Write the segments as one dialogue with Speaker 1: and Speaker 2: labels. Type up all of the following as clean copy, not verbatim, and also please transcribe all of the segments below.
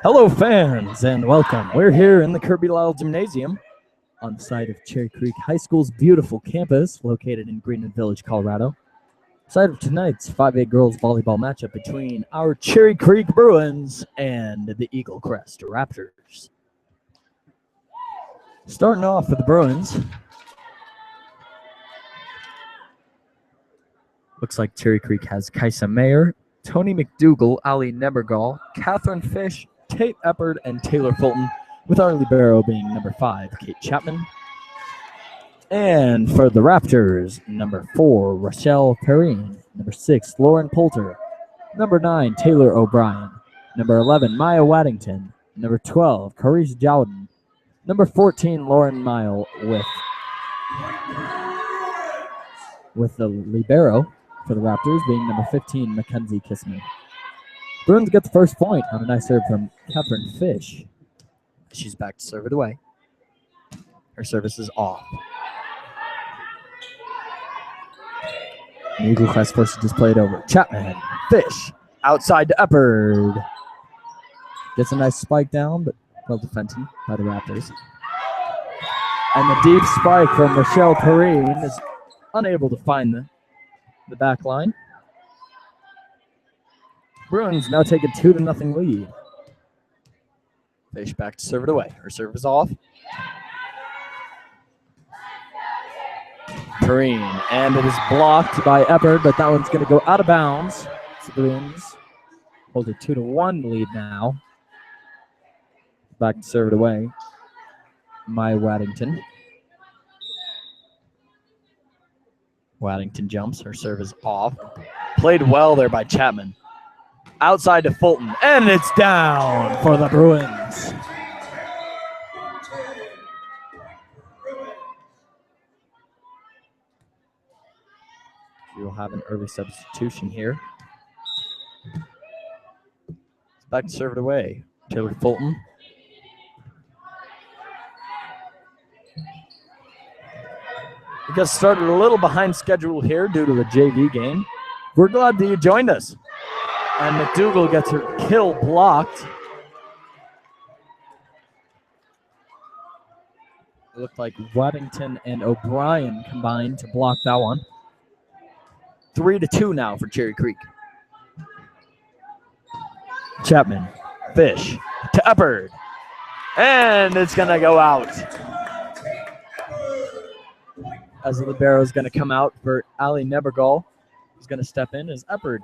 Speaker 1: Hello fans and welcome. We're here in the Kirby Lyle Gymnasium on the site of Cherry Creek High School's beautiful campus located in Greenwood Village, Colorado. Site of tonight's 5A girls volleyball matchup between our Cherry Creek Bruins and the Eaglecrest Raptors. Starting off for the Bruins. Looks like Cherry Creek has Kaisa Mayer, Tony McDougall, Ali Nebergall, Catherine Fish, Tate Eppard, and Taylor Fulton, with our libero being number 5, Kate Chapman. And for the Raptors, number 4, Rochelle Perrine, number 6, Lauren Poulter, number 9, Taylor O'Brien, number 11, Maya Waddington, number 12, Carice Jowden, number 14, Lauren Mile, with the libero for the Raptors being number 15, Mackenzie Kissman. Bruins get the first point on a nice serve from Catherine Fish. She's back to serve it away. Her service is off. And Eaglecrest forced to just play it over. Chapman, Fish, outside to Eppard. Gets a nice spike down, but well defended by the Raptors. And the deep spike from Rochelle Perrine is unable to find the back line. Bruins now take a 2-0 lead. Fish back to serve it away. Her serve is off. Perrine, and it is blocked by Eppard, but that one's going to go out of bounds. The Bruins hold a 2-1 lead now. Back to serve it away. Maya Waddington. Waddington jumps. Her serve is off. Played well there by Chapman. Outside to Fulton, and it's down for the Bruins. We will have an early substitution here. It's back to serve it away. Taylor Fulton. We got started a little behind schedule here due to the JV game. We're glad that you joined us. And McDougall gets her kill blocked. It looked like Waddington and O'Brien combined to block that one. 3-2 now for Cherry Creek. Chapman, Fish, to Eppard. And it's going to go out. As the libero is going to come out for Ali Nebergall, who's going to step in as Eppard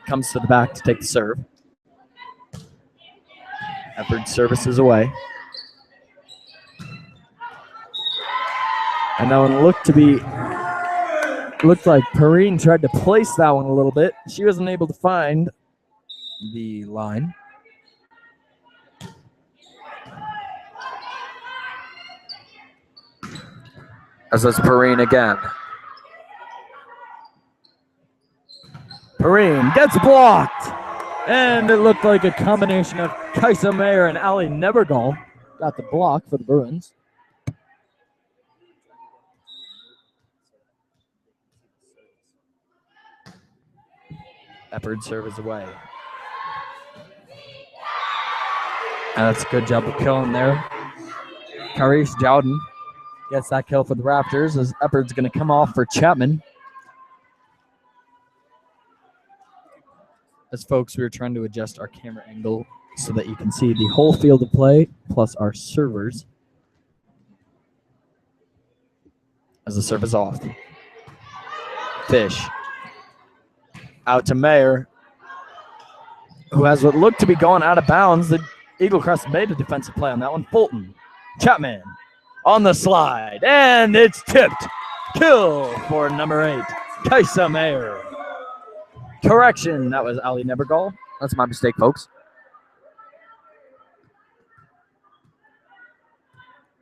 Speaker 1: comes to the back to take the serve. Eppard services away. And that one looked like Perrine tried to place that one a little bit. She wasn't able to find the line. As that's Perrine again. Perrine gets blocked. And it looked like a combination of Kaisa Mayer and Ali Nebergall got the block for the Bruins. Eppard serve is away. And that's a good job of killing there. Carice Jowden gets that kill for the Raptors as Eppard's going to come off for Chapman. As folks, we were trying to adjust our camera angle so that you can see the whole field of play plus our servers. As the serve is off. Fish. Out to Mayer, who has what looked to be going out of bounds. The Eaglecrest made a defensive play on that one. Fulton. Chapman on the slide, and it's tipped. Kill for number 8, Kaisa Mayer. Correction, that was Ali Nebergall. That's my mistake, folks.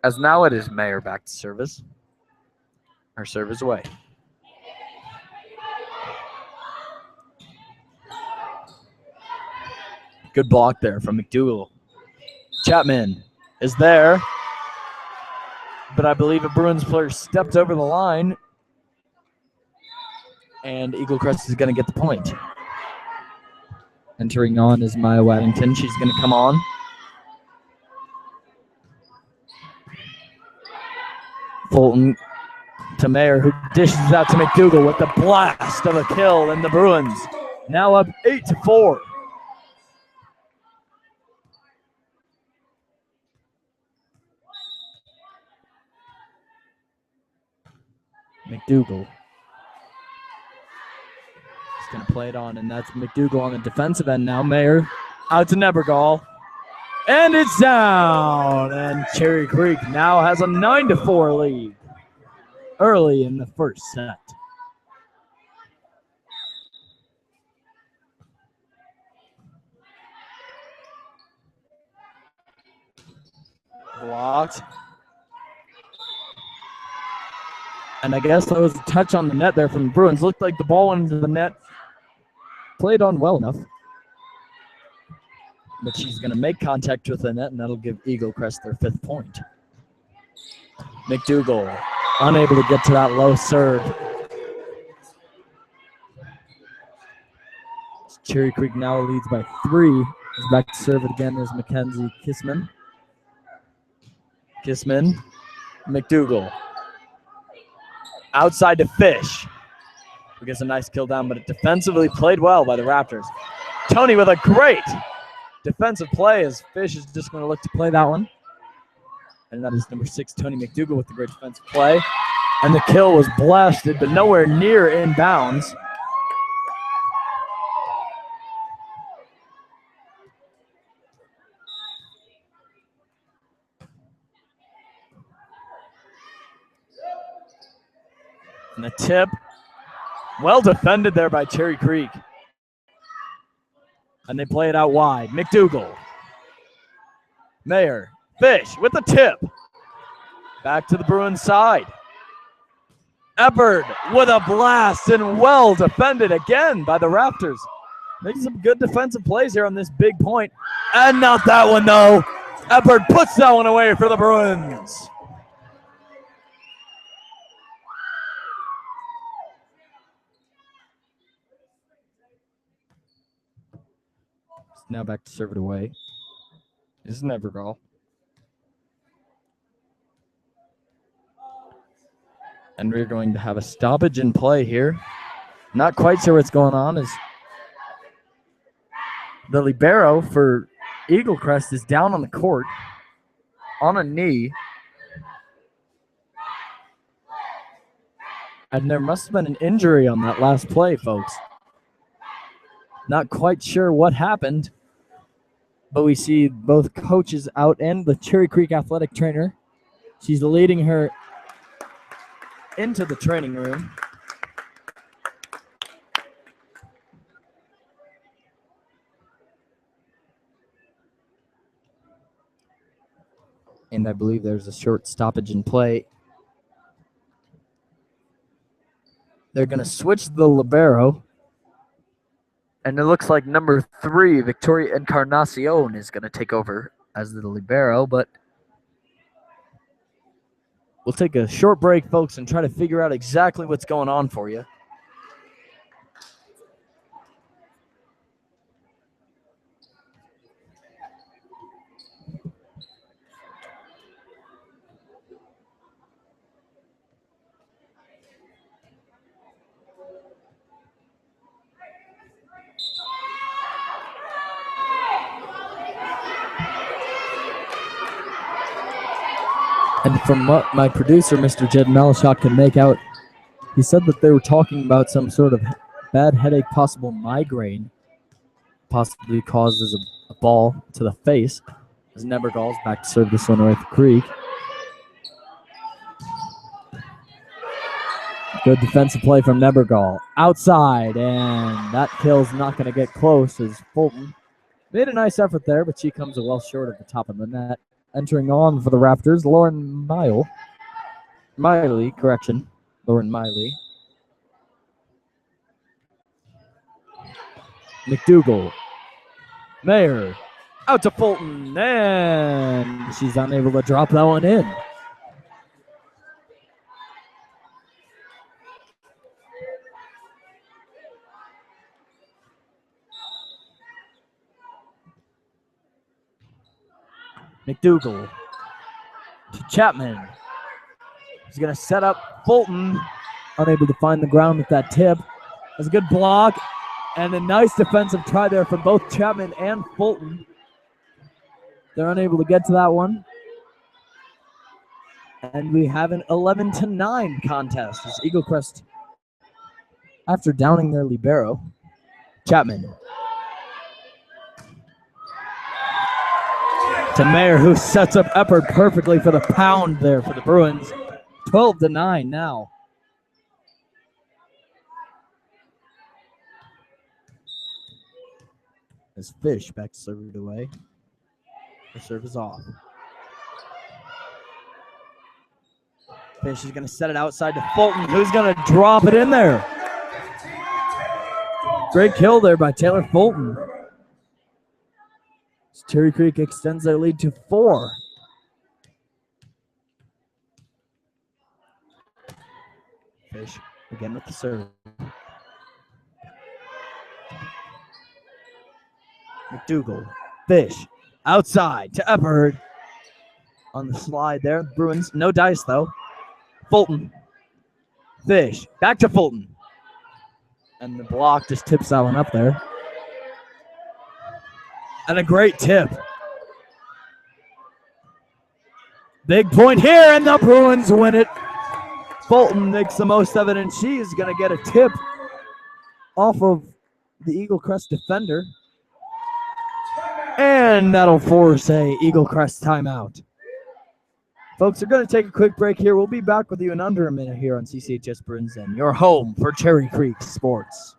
Speaker 1: As now it is Mayer back to service. Her serve is away. Good block there from McDougall. Chapman is there, but I believe a Bruins player stepped over the line, and Eaglecrest is going to get the point. Entering on is Maya Waddington. She's going to come on. Fulton to Mayer, who dishes out to McDougal with the blast of a kill, and the Bruins now up 8-4. McDougal is going to play it on, and that's McDougal on the defensive end now. Mayer out to Nebergall, and it's down. And Cherry Creek now has a 9-4 lead early in the first set. Blocked. And I guess there was a touch on the net there from the Bruins. Looked like the ball went into the net. Played on well enough. But she's going to make contact with the net, and that'll give Eaglecrest their 5th point. McDougal unable to get to that low serve. Cherry Creek now leads by 3. Is back to serve it again is Mackenzie Kissman. McDougal. Outside to Fish. Who gets a nice kill down, but it defensively played well by the Raptors. Tony with a great defensive play as Fish is just going to look to play that one. And that is number 6, Tony McDougal with the great defensive play. And the kill was blasted, but nowhere near inbounds. And the tip, well defended there by Cherry Creek. And they play it out wide. McDougal. Mayer. Fish with the tip. Back to the Bruins side. Eppard with a blast and well defended again by the Raptors. Making some good defensive plays here on this big point. And not that one though. Eppard puts that one away for the Bruins. Now back to serve it away. This is Nebergall. And we're going to have a stoppage in play here. Not quite sure what's going on as the libero for Eaglecrest is down on the court on a knee. And there must have been an injury on that last play, folks. Not quite sure what happened. But we see both coaches out and the Cherry Creek athletic trainer. She's leading her into the training room. And I believe there's a short stoppage in play. They're going to switch the libero. And it looks like number 3, Victoria Encarnacion, is going to take over as the libero. But we'll take a short break, folks, and try to figure out exactly what's going on for you. And from what my producer, Mr. Jed Malashok, can make out, he said that they were talking about some sort of bad headache, possible migraine, possibly causes a ball to the face. As Nebergall's back to serve this one away for Creek. Good defensive play from Nebergall. Outside, and that kill's not going to get close as Fulton made a nice effort there, but she comes well short of the top of the net. Entering on for the Raptors, Lauren Miley. McDougal. Mayer. Out to Fulton, and she's unable to drop that one in. McDougal to Chapman. He's going to set up Fulton. Unable to find the ground with that tip. That's a good block and a nice defensive try there from both Chapman and Fulton. They're unable to get to that one. And we have an 11-9 contest as Eaglecrest, after downing their libero. Chapman to Mayer, who sets up Eppard perfectly for the pound there for the Bruins. 12-9 now. As Fish back to serve it away. The serve is off. Fish is going to set it outside to Fulton, who's going to drop it in there. Great kill there by Taylor Fulton. Cherry Creek extends their lead to 4. Fish again with the serve. McDougal, Fish, outside to Eppard. On the slide there, Bruins, no dice though. Fulton, Fish, back to Fulton. And the block just tips that one up there. And a great tip. Big point here, and the Bruins win it. Fulton makes the most of it, and she is going to get a tip off of the Eaglecrest defender. And that'll force a Eaglecrest timeout. Folks, we're going to take a quick break here. We'll be back with you in under a minute here on CCHS Bruins, your home for Cherry Creek Sports.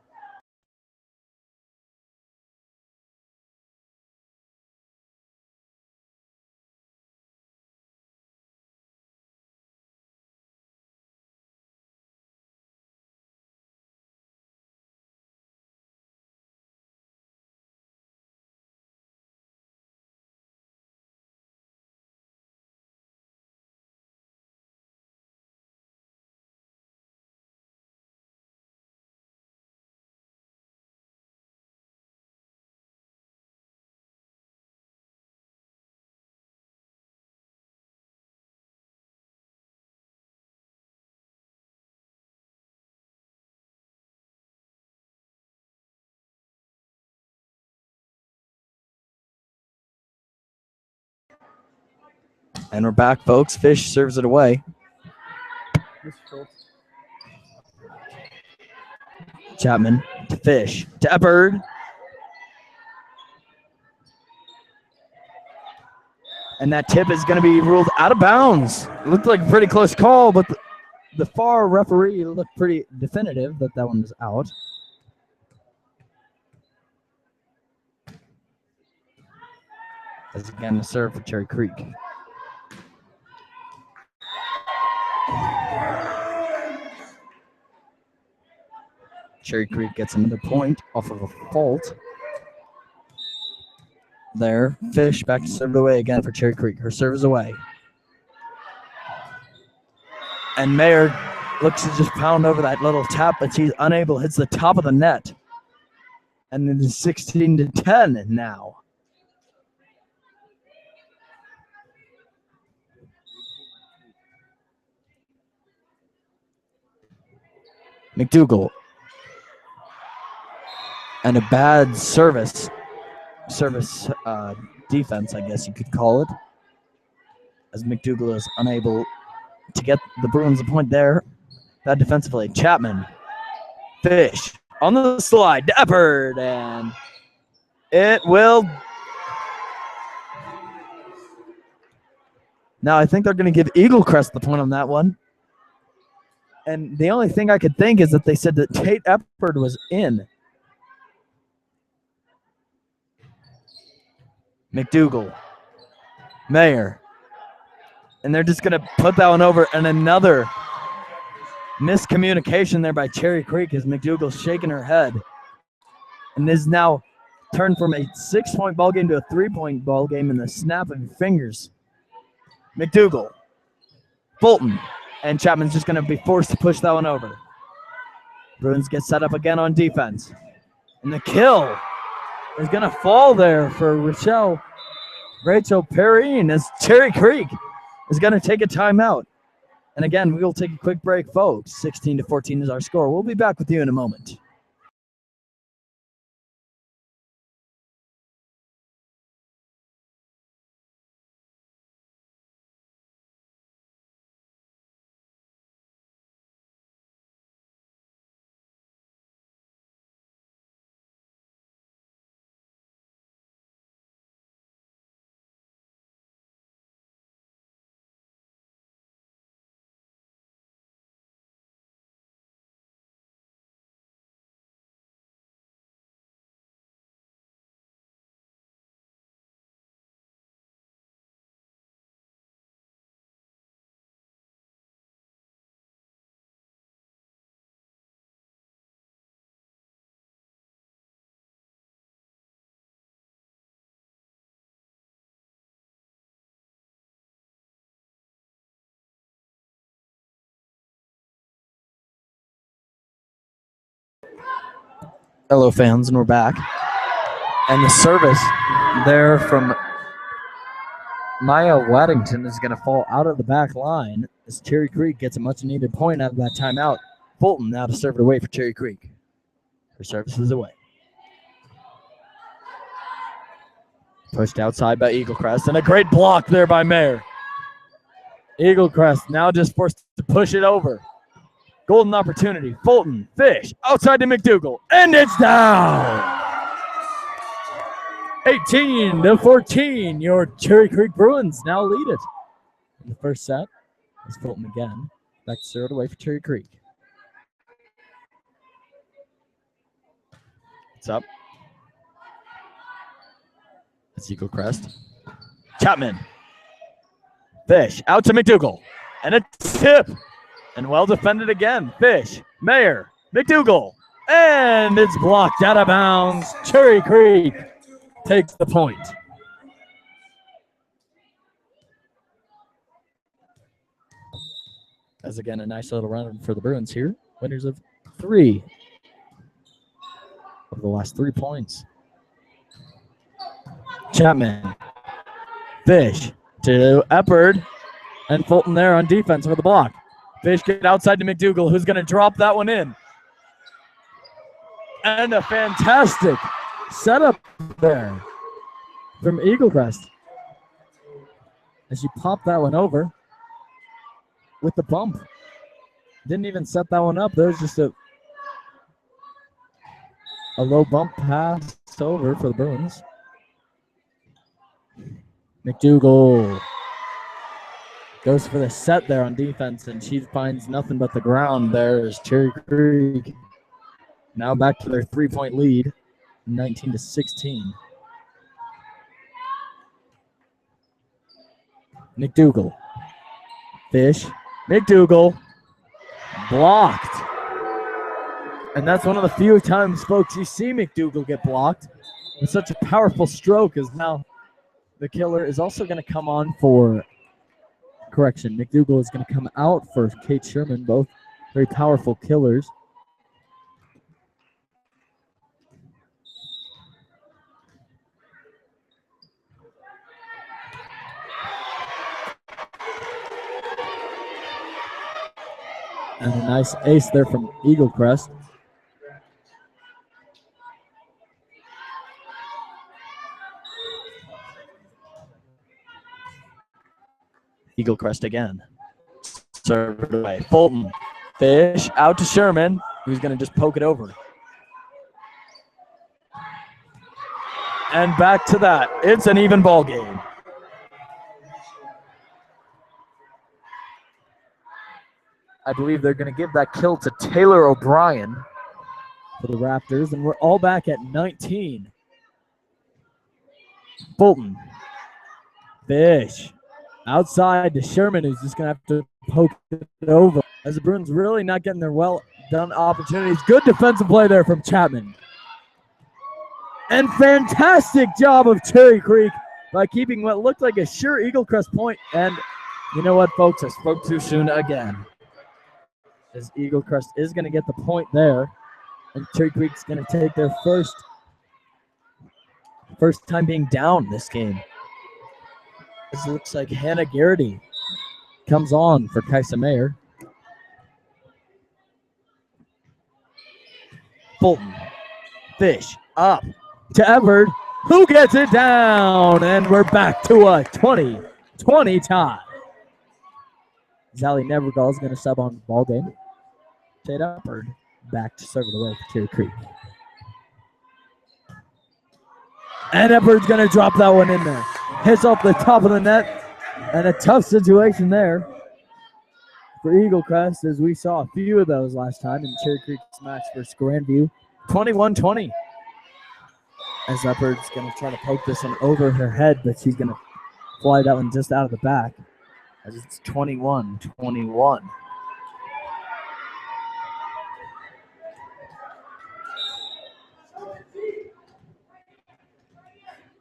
Speaker 1: And we're back, folks. Fish serves it away. Chapman to Fish to Eppard. And that tip is going to be ruled out of bounds. It looked like a pretty close call, but the far referee looked pretty definitive that one was out. As again, the serve for Cherry Creek. Cherry Creek gets another point off of a fault. There, Fish back to serve away again for Cherry Creek. Her serve is away. And Mayer looks to just pound over that little tap, but she's unable. Hits the top of the net. And it is 16-10 now. McDougal. And a bad service defense, I guess you could call it, as McDougal is unable to get the Bruins a point there. Bad defensively. Chapman, Fish on the slide to Eppard, and it will. Now I think they're going to give Eaglecrest the point on that one. And the only thing I could think is that they said that Tate Eppard was in. McDougal, Mayer, and they're just going to put that one over, and another miscommunication there by Cherry Creek as McDougal's shaking her head, and is now turned from a 6-point ball game to a 3-point ball game in the snap of your fingers. McDougal, Fulton, and Chapman's just going to be forced to push that one over. Bruins get set up again on defense, and the kill is going to fall there for Rochelle Rachel Perrine as Cherry Creek is going to take a timeout. And again, we will take a quick break, folks. 16-14 is our score. We'll be back with you in a moment. Hello, fans, and we're back. And the service there from Maya Waddington is going to fall out of the back line as Cherry Creek gets a much-needed point out of that timeout. Fulton now to serve it away for Cherry Creek. Her service is away. Pushed outside by Eaglecrest, and a great block there by Mayer. Eaglecrest now just forced to push it over. Golden opportunity. Fulton, Fish, outside to McDougal, and it's down. 18-14, your Cherry Creek Bruins now lead it. In the first set, it's Fulton again. Back to serve it away for Cherry Creek. It's up. It's Eaglecrest. Chapman. Fish, out to McDougal, and a tip. And well defended again. Fish, Mayer, McDougal, and it's blocked out of bounds. Cherry Creek takes the point. As again, a nice little run for the Bruins here. Winners of 3 of the last 3 points. Chapman, Fish to Eppard, and Fulton there on defense for the block. Fish get outside to McDougal, who's going to drop that one in. And a fantastic setup there from Eaglecrest as she popped that one over with the bump. Didn't even set that one up. There was just a low bump pass over for the Bruins. McDougal goes for the set there on defense, and she finds nothing but the ground there as Cherry Creek now back to their 3-point lead, 19-16. McDougal. Fish. McDougal. Blocked. And that's one of the few times, folks, you see McDougal get blocked with such a powerful stroke, as now the killer is also going to come on for... Correction, McDougal is going to come out for Kate Sherman, both very powerful killers. And a nice ace there from Eaglecrest. Eaglecrest again. Serve it away. Fulton. Fish out to Sherman, who's going to just poke it over. And back to that. It's an even ball game. I believe they're going to give that kill to Taylor O'Brien for the Raptors, and we're all back at 19. Fulton. Fish. Outside to Sherman, who's just going to have to poke it over. As the Bruins really not getting their well-done opportunities. Good defensive play there from Chapman. And fantastic job of Cherry Creek by keeping what looked like a sure Eaglecrest point. And you know what, folks? I spoke too soon again. As Eaglecrest is going to get the point there. And Cherry Creek's going to take their first time being down this game. This looks like Hannah Garrity comes on for Kaisa Mayer. Fulton. Fish up to Everett, who gets it down, and we're back to a 20-20 tie. Zally Nevergall is going to sub on the ball game. Tate Uppard back to serve it away for Cherry Creek. And Uppard's going to drop that one in there. Hits off the top of the net, and a tough situation there for Eaglecrest, as we saw a few of those last time in Cherry Creek's match versus Grandview. 21-20. As Uppard's going to try to poke this one over her head, but she's going to fly that one just out of the back, as it's 21-21.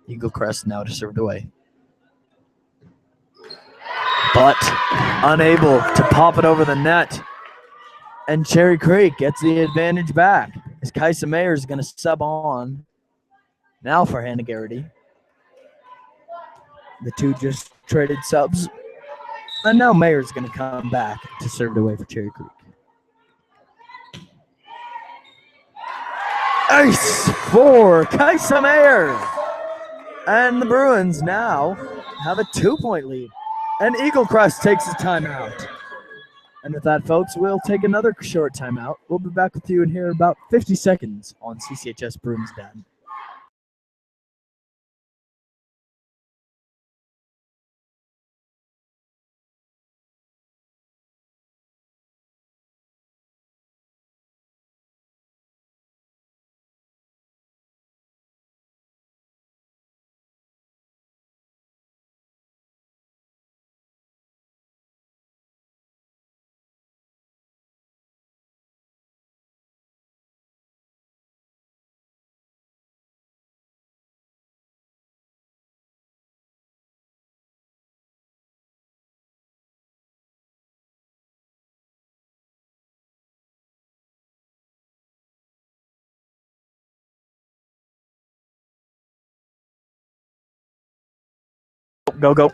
Speaker 1: Eaglecrest now to serve it away. But unable to pop it over the net. And Cherry Creek gets the advantage back, as Kaisa Mayer is going to sub on now for Hannah Garrity. The two just traded subs. And now Mayer's going to come back to serve it away for Cherry Creek. Ace for Kaisa Mayer. And the Bruins now have a 2-point lead. And Eaglecrest takes his timeout. And with that, folks, we'll take another short timeout. We'll be back with you in here about 50 seconds on CCHS Bruins Den. Go.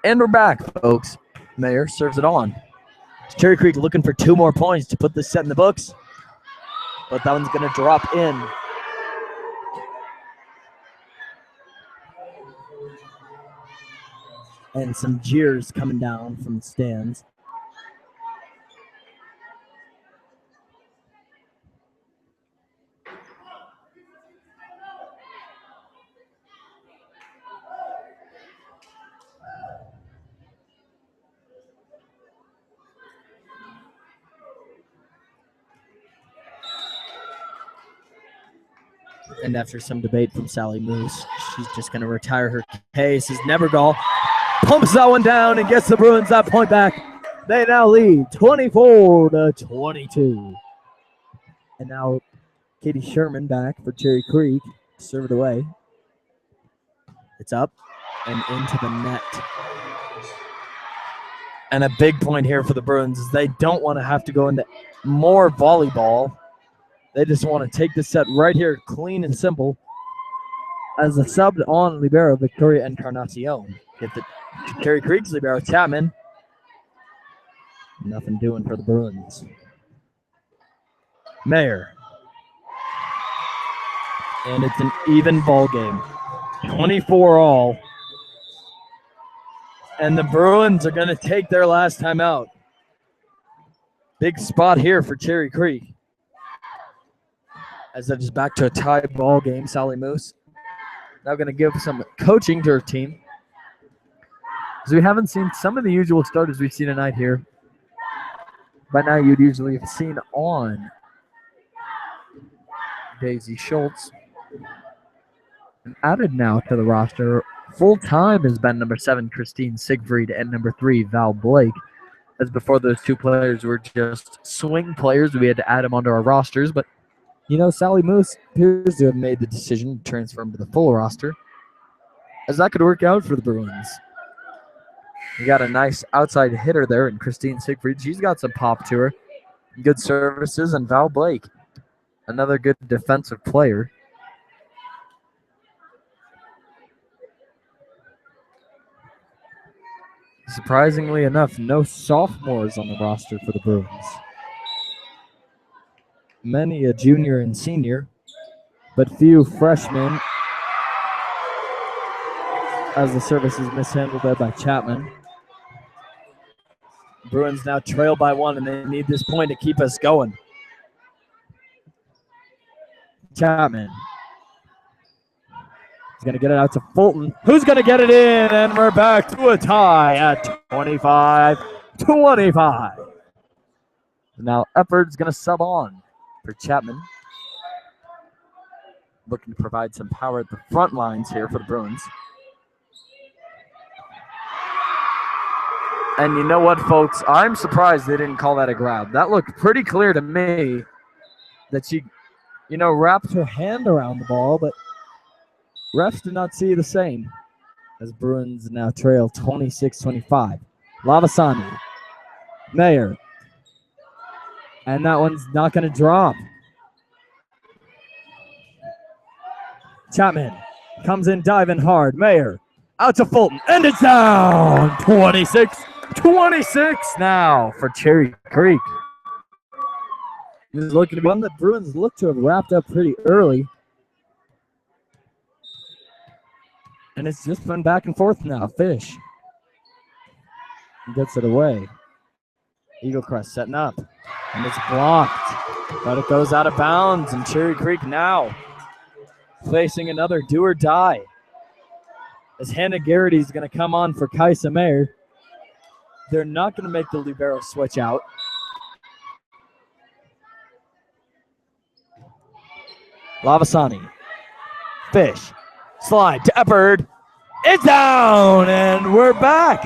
Speaker 1: And we're back, folks. Mayer serves it on. Cherry Creek looking for 2 more points to put this set in the books. But that one's going to drop in. And some jeers coming down from the stands. And after some debate from Sally Moose, she's just going to retire her case as Nevergall pumps that one down and gets the Bruins that point back. They now lead 24-22. And now Katie Sherman back for Cherry Creek. Serve it away. It's up and into the net. And a big point here for the Bruins is they don't want to have to go into more volleyball. They just want to take this set right here, clean and simple. As a sub on libero, Victoria Encarnacion. Get the Cherry Creek's libero, Chapman. Nothing doing for the Bruins. Mayer. And it's an even ball game. 24 all. And the Bruins are going to take their last time out. Big spot here for Cherry Creek. As that is back to a tie ball game. Sally Moose now going to give some coaching to her team. As we haven't seen some of the usual starters we've seen tonight here. By now you'd usually have seen on Daisy Schultz. And added now to the roster, full-time has been number 7, Christine Siegfried, and number 3, Val Blake. As before, those two players were just swing players. We had to add them onto our rosters, but you know, Sally Moose appears to have made the decision to transfer him to the full roster, as that could work out for the Bruins. You got a nice outside hitter there in Christine Siegfried. She's got some pop to her. Good services, and Val Blake, another good defensive player. Surprisingly enough, no sophomores on the roster for the Bruins. Many a junior and senior, but few freshmen, as the service is mishandled there by Chapman. Bruins now trail by 1, and they need this point to keep us going. Chapman is going to get it out to Fulton, who's going to get it in, and we're back to a tie at 25-25. Now Eppard's going to sub on for Chapman, looking to provide some power at the front lines here for the Bruins. And you know what, folks? I'm surprised they didn't call that a grab. That looked pretty clear to me that she, wrapped her hand around the ball, but refs did not see the same. As Bruins now trail 26-25. Lavasani, Mayer, and that one's not going to drop. Chapman comes in diving hard. Mayer out to Fulton, and it's down 26-26 now for Cherry Creek. This is looking to be one that Bruins look to have wrapped up pretty early. And it's just been back and forth now. Fish gets it away. Eaglecrest setting up. And it's blocked. But it goes out of bounds. And Cherry Creek now facing another do or die. As Hannah Garrity is going to come on for Kaisa Mayer. They're not going to make the libero switch out. Lavasani. Fish. Slide to Eppard. It's down, and we're back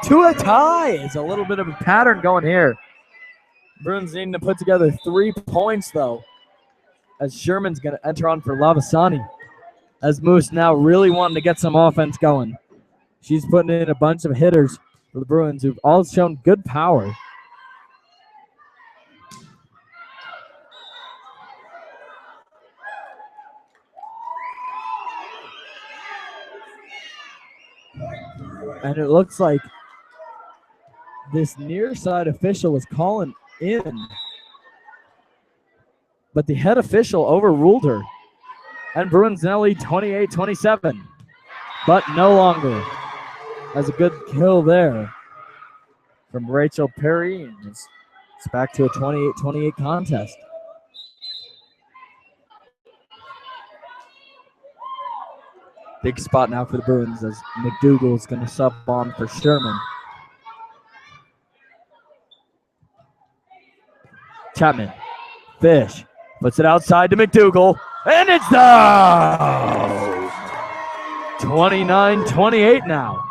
Speaker 1: to a tie. It's a little bit of a pattern going here. Bruins needing to put together 3 points, though, as Sherman's going to enter on for Lavasani. As Moose now really wanting to get some offense going. She's putting in a bunch of hitters for the Bruins who've all shown good power. And it looks like this near side official was calling in, but the head official overruled her. And Bruins now lead 28-27, but no longer. Has a good kill there from Rachel Perry, and it's back to a 28-28 contest. Big spot now for the Bruins as McDougal is going to sub on for Sherman. Chapman, Fish, puts it outside to McDougal, and it's down! 29-28 now.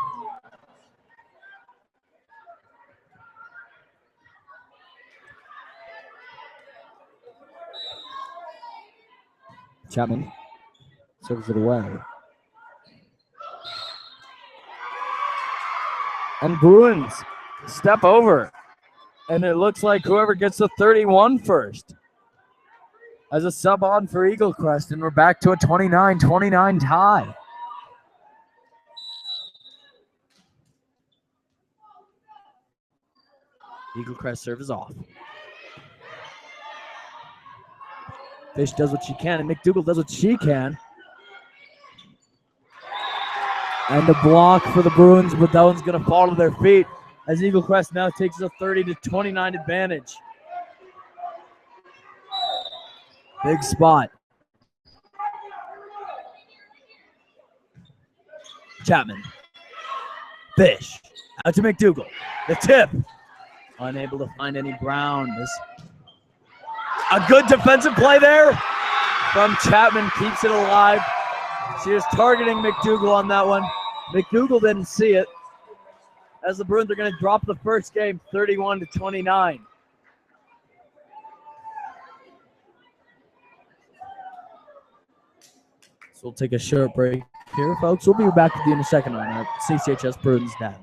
Speaker 1: Chapman serves it away. And Bruins step over. And it looks like whoever gets the 31 first as a sub on for Eaglecrest. And we're back to a 29-29 tie. Eaglecrest serve is off. Fish does what she can, and McDougal does what she can. And the block for the Bruins, but that one's going to fall to their feet as Eaglecrest now takes a 30-29 advantage. Big spot. Chapman. Fish. Out to McDougal. The tip. Unable to find any ground. A good defensive play there from Chapman. Keeps it alive. She was targeting McDougal on that one. McDougal didn't see it. As the Bruins are going to drop the first game 31-29. So we'll take a short break here, folks. We'll be back with you in a second on our CCHS Bruins Den.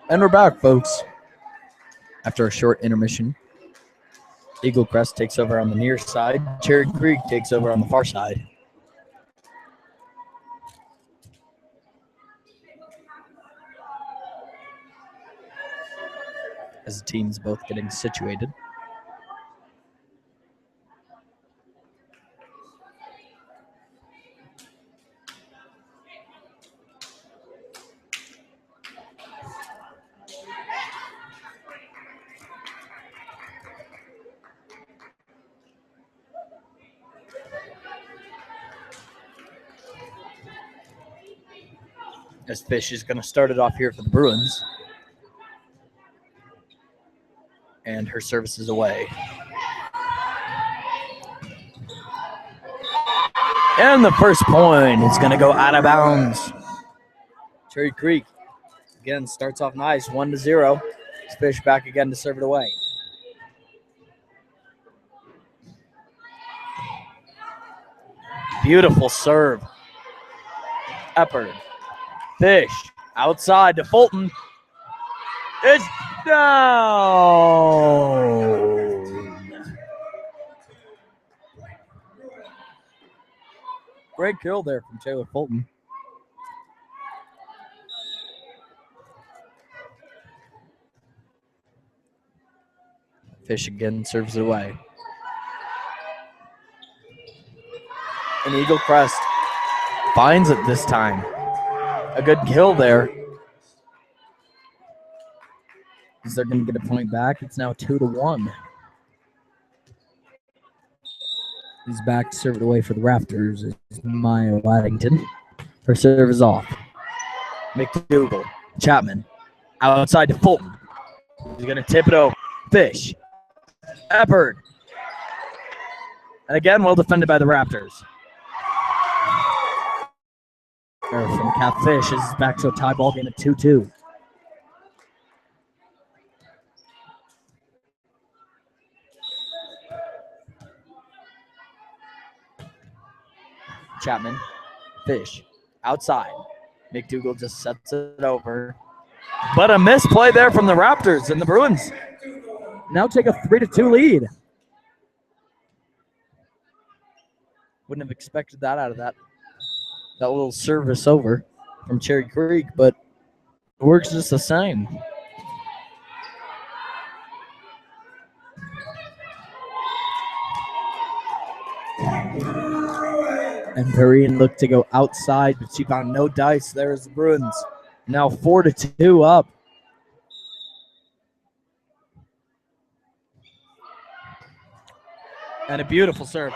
Speaker 1: And we're back, folks. After a short intermission, Eaglecrest takes over on the near side. Cherry Creek takes over on the far side. As the teams both getting situated. As Fish is going to start it off here for the Bruins. And her service is away. And the first point is going to go out of bounds. Cherry Creek again starts off nice, 1-0. Fish back again to serve it away. Beautiful serve. Eppard. Fish outside to Fulton. It's down. Great kill there from Taylor Fulton. Fish again serves it away. And Eaglecrest finds it this time. A good kill there. Is they're going to get a point back. It's now 2-1. He's back to serve it away for the Raptors. It's Maya Waddington. Her serve is off. McDougal. Chapman. Outside to Fulton. He's going to tip it over. Fish. Eppard. And again, well defended by the Raptors. From Catfish is back to a tie ball game at 2-2. Chapman. Fish. Outside. McDougal just sets it over. But a misplay there from the Raptors, and the Bruins now take a 3-2 lead. Wouldn't have expected that out of that little service over from Cherry Creek, but it works just the same. And Perrine looked to go outside, but she found no dice. There's the Bruins. Now 4-2 up. And a beautiful serve.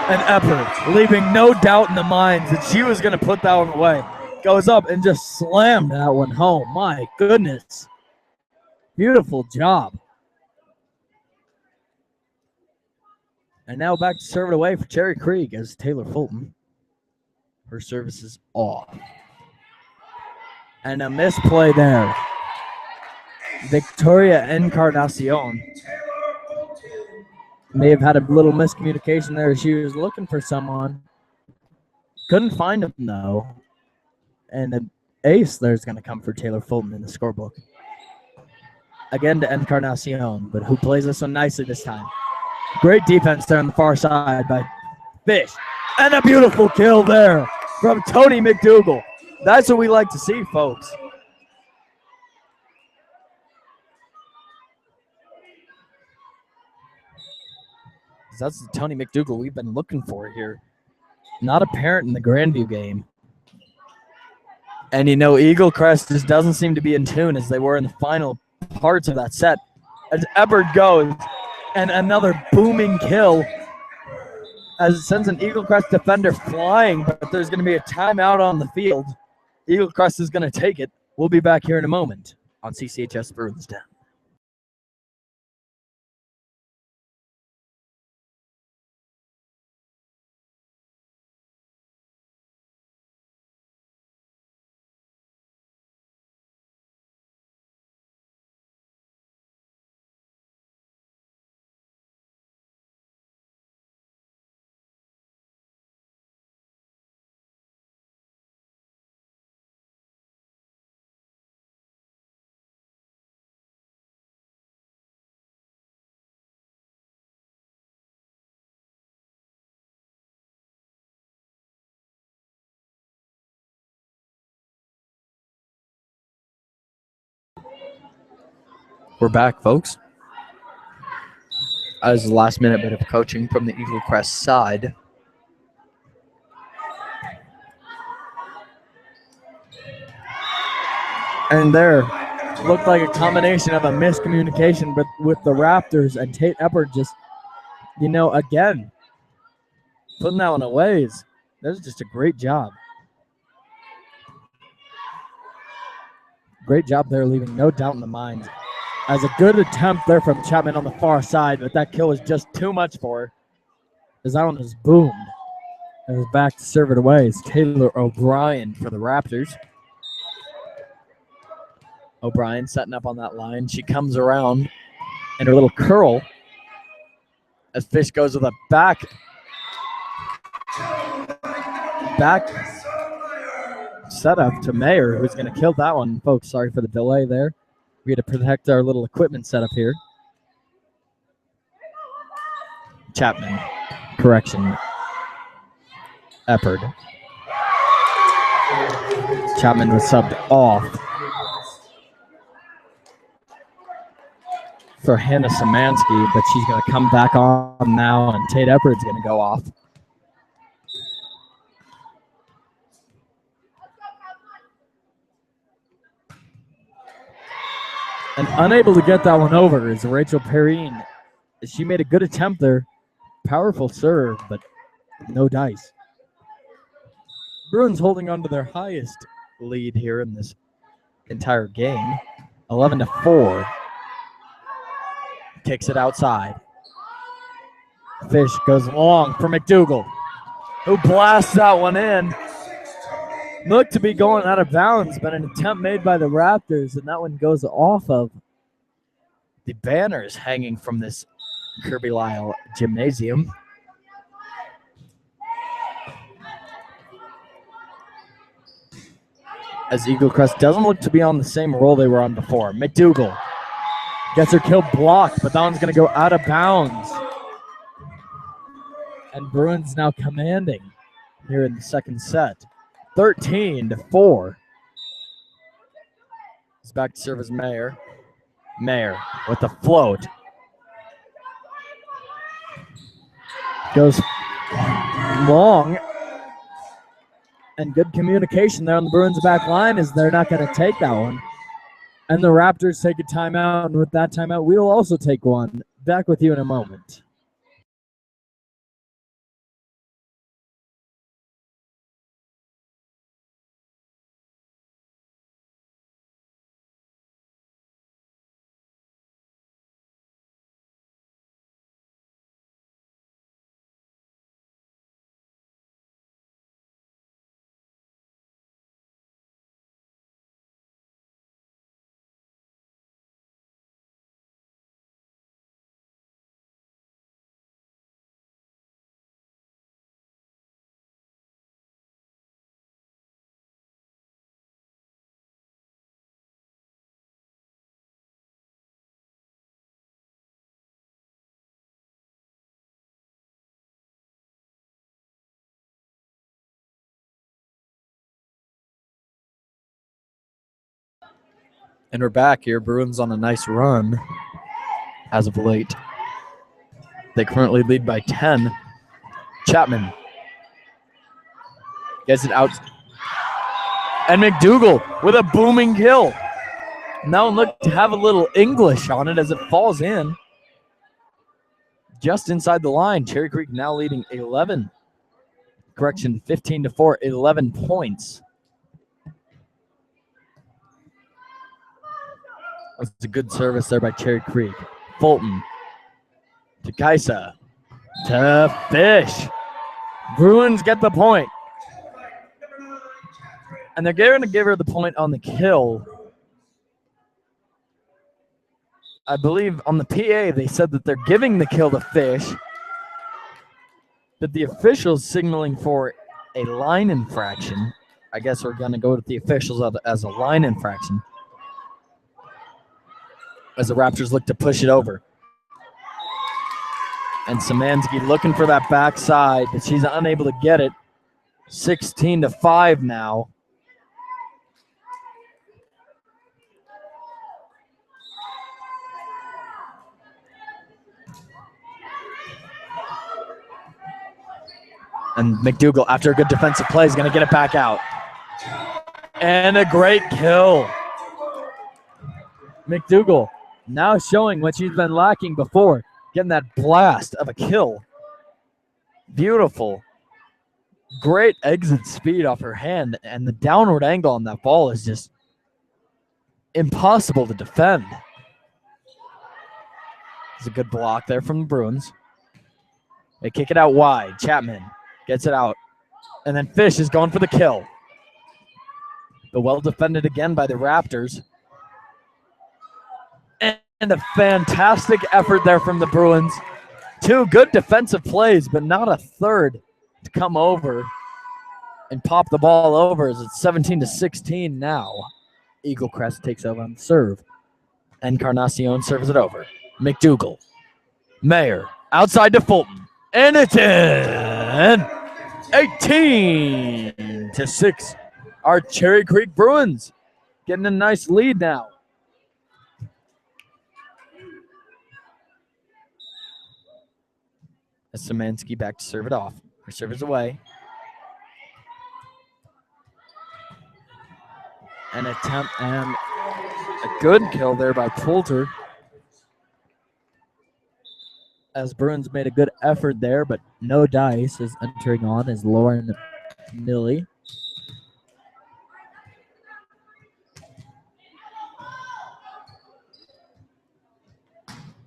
Speaker 1: And Eppard, leaving no doubt in the minds that she was going to put that one away. Goes up and just slammed that one home. My goodness. Beautiful job. And now back to serve it away for Cherry Creek as Taylor Fulton. Her service is off. And a misplay there. Victoria Encarnacion may have had a little miscommunication there. She was looking for someone. Couldn't find him, though. And an ace there's going to come for Taylor Fulton in the scorebook. Again to Encarnacion, but who plays this one nicely this time. Great defense there on the far side by Fish. And a beautiful kill there from Tony McDougal. That's what we like to see, folks. That's the Tony McDougal we've been looking for here. Not apparent in the Grandview game. And, you know, Eaglecrest just doesn't seem to be in tune as they were in the final parts of that set. As Eppard goes, and another booming kill as it sends an Eaglecrest defender flying, but there's going to be a timeout on the field. Eaglecrest is going to take it. We'll be back here in a moment on CCHS Bruins Den. We're back, folks. As the last minute bit of coaching from the Eaglecrest side. And there looked like a combination of a miscommunication but with the Raptors and Tate Eppert just, again, putting that one away. That was just a great job. Great job there, leaving no doubt in the mind. As a good attempt there from Chapman on the far side, but that kill was just too much for her. As that one was boomed. And was back to serve it away. It's Taylor O'Brien for the Raptors. O'Brien setting up on that line. She comes around and her little curl as Fish goes with a back setup to Mayer, who's going to kill that one. Folks, sorry for the delay there. We had to protect our little equipment setup here. Chapman. Correction. Eppert. Chapman was subbed off for Hannah Szymanski, but she's going to come back on now, and Tate Eppert's going to go off. And unable to get that one over is Rachel Perrine. She made a good attempt there. Powerful serve, but no dice. Bruins holding on to their highest lead here in this entire game. 11-4. Kicks it outside. Fish goes long for McDougal, who blasts that one in. Looked to be going out of bounds, but an attempt made by the Raptors, and that one goes off of the banners hanging from this Kirby Lyle gymnasium. As Eaglecrest doesn't look to be on the same roll they were on before. McDougal gets her kill blocked, but that one's going to go out of bounds. And Bruins now commanding here in the second set. 13-4. It's back to serve as Mayer. Mayer with the float. Goes long. And good communication there on the Bruins back line as they're not going to take that one. And the Raptors take a timeout. And with that timeout, we will also take one. Back with you in a moment. And we're back here. Bruins on a nice run as of late. They currently lead by 10. Chapman gets it out. And McDougal with a booming kill. Now look to have a little English on it as it falls in. Just inside the line. Cherry Creek now leading 11. Correction, 15-4, 11 points. That's a good service there by Cherry Creek. Fulton to Kaisa to Fish. Bruins get the point. And they're going to give her the point on the kill. I believe on the PA they said that they're giving the kill to Fish, but the officials signaling for a line infraction. I guess we're going to go with the officials as a line infraction as the Raptors look to push it over. And Szymanski looking for that backside, but she's unable to get it. 16-5 now. And McDougal, after a good defensive play, is going to get it back out. And a great kill. McDougal now showing what she's been lacking before, getting that blast of a kill. Beautiful. Great exit speed off her hand, and the downward angle on that ball is just impossible to defend. It's a good block there from the Bruins. They kick it out wide. Chapman gets it out. And then Fish is going for the kill. But well defended again by the Raptors. And a fantastic effort there from the Bruins. Two good defensive plays, but not a third to come over and pop the ball over as it's 17-16 now. Eaglecrest takes over on the serve. Encarnacion serves it over. McDougal. Mayer outside to Fulton. And it's in. 18-6. Our Cherry Creek Bruins getting a nice lead now. Szymanski back to serve it off. Her serve is away. An attempt and a good kill there by Poulter. As Bruins made a good effort there, but no dice is entering on as Lauren Millie.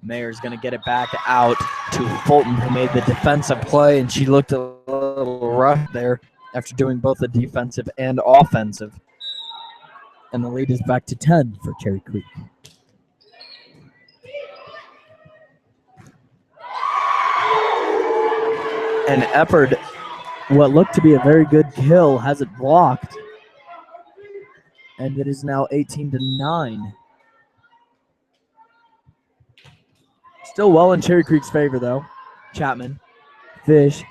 Speaker 1: Mayer's going to get it back out to Fulton, who made the defensive play, and she looked a little rough there after doing both the defensive and offensive. And the lead is back to 10 for Cherry Creek. And Eppard, what looked to be a very good kill, has it blocked. And it is now 18-9. Still well in Cherry Creek's favor, though. Chapman. Fish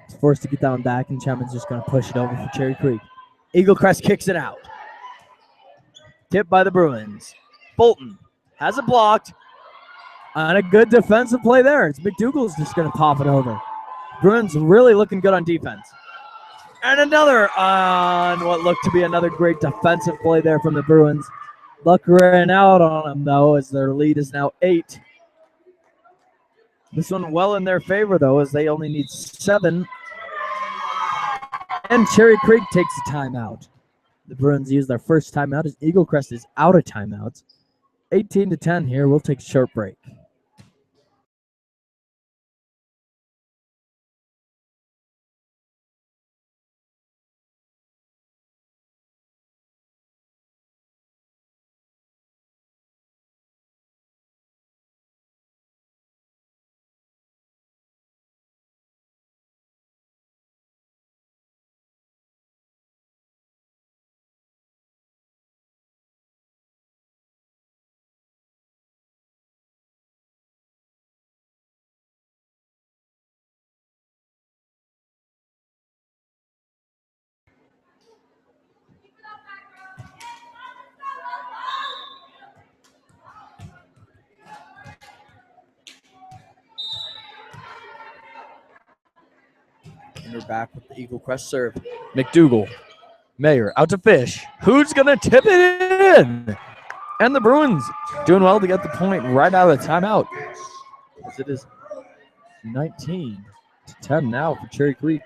Speaker 1: is forced to get down back, and Chapman's just going to push it over for Cherry Creek. Eaglecrest kicks it out. Tipped by the Bruins. Fulton has it blocked. And a good defensive play there. It's McDougal's just going to pop it over. Bruins really looking good on defense. And another on what looked to be another great defensive play there from the Bruins. Luck ran out on them, though, as their lead is now 8. This one well in their favor, though, as they only need 7. And Cherry Creek takes a timeout. The Bruins use their first timeout as Eaglecrest is out of timeouts. 18-10 here. We'll take a short break. And we're back with the Eaglecrest serve. McDougal. Mayer out to Fish. Who's going to tip it in? And the Bruins doing well to get the point right out of the timeout. As it is 19-10 now for Cherry Creek.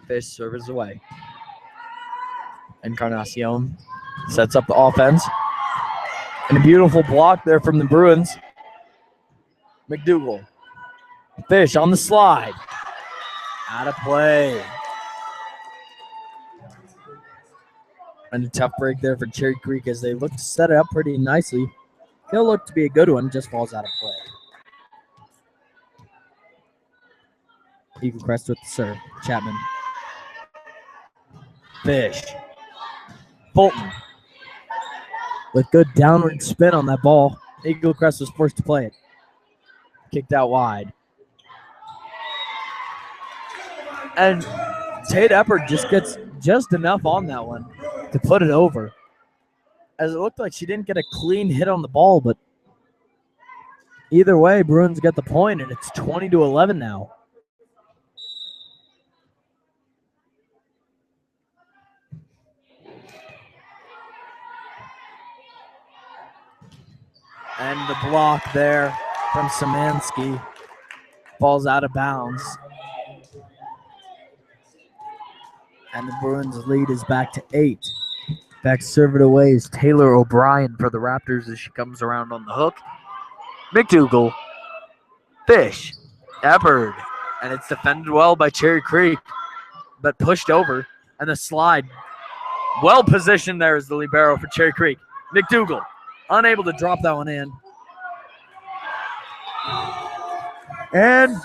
Speaker 1: Fish serves away. Encarnacion sets up the offense. And a beautiful block there from the Bruins. McDougal. Fish on the slide. Out of play. And a tough break there for Cherry Creek as they look to set it up pretty nicely. He'll look to be a good one, just falls out of play. Eaglecrest with the serve. Chapman. Fish. Fulton. With good downward spin on that ball. Eaglecrest was forced to play it. Kicked out wide. And Tate Eppard just gets just enough on that one to put it over. As it looked like she didn't get a clean hit on the ball, but Either way, Bruins get the point, and it's 20-11 now. And the block there from Szymanski falls out of bounds. And the Bruins lead is back to 8. Back serve it away is Taylor O'Brien for the Raptors as she comes around on the hook. McDougal, Fish, Eppard, and it's defended well by Cherry Creek, but pushed over, and the slide well positioned there is the libero for Cherry Creek. McDougal, unable to drop that one in. And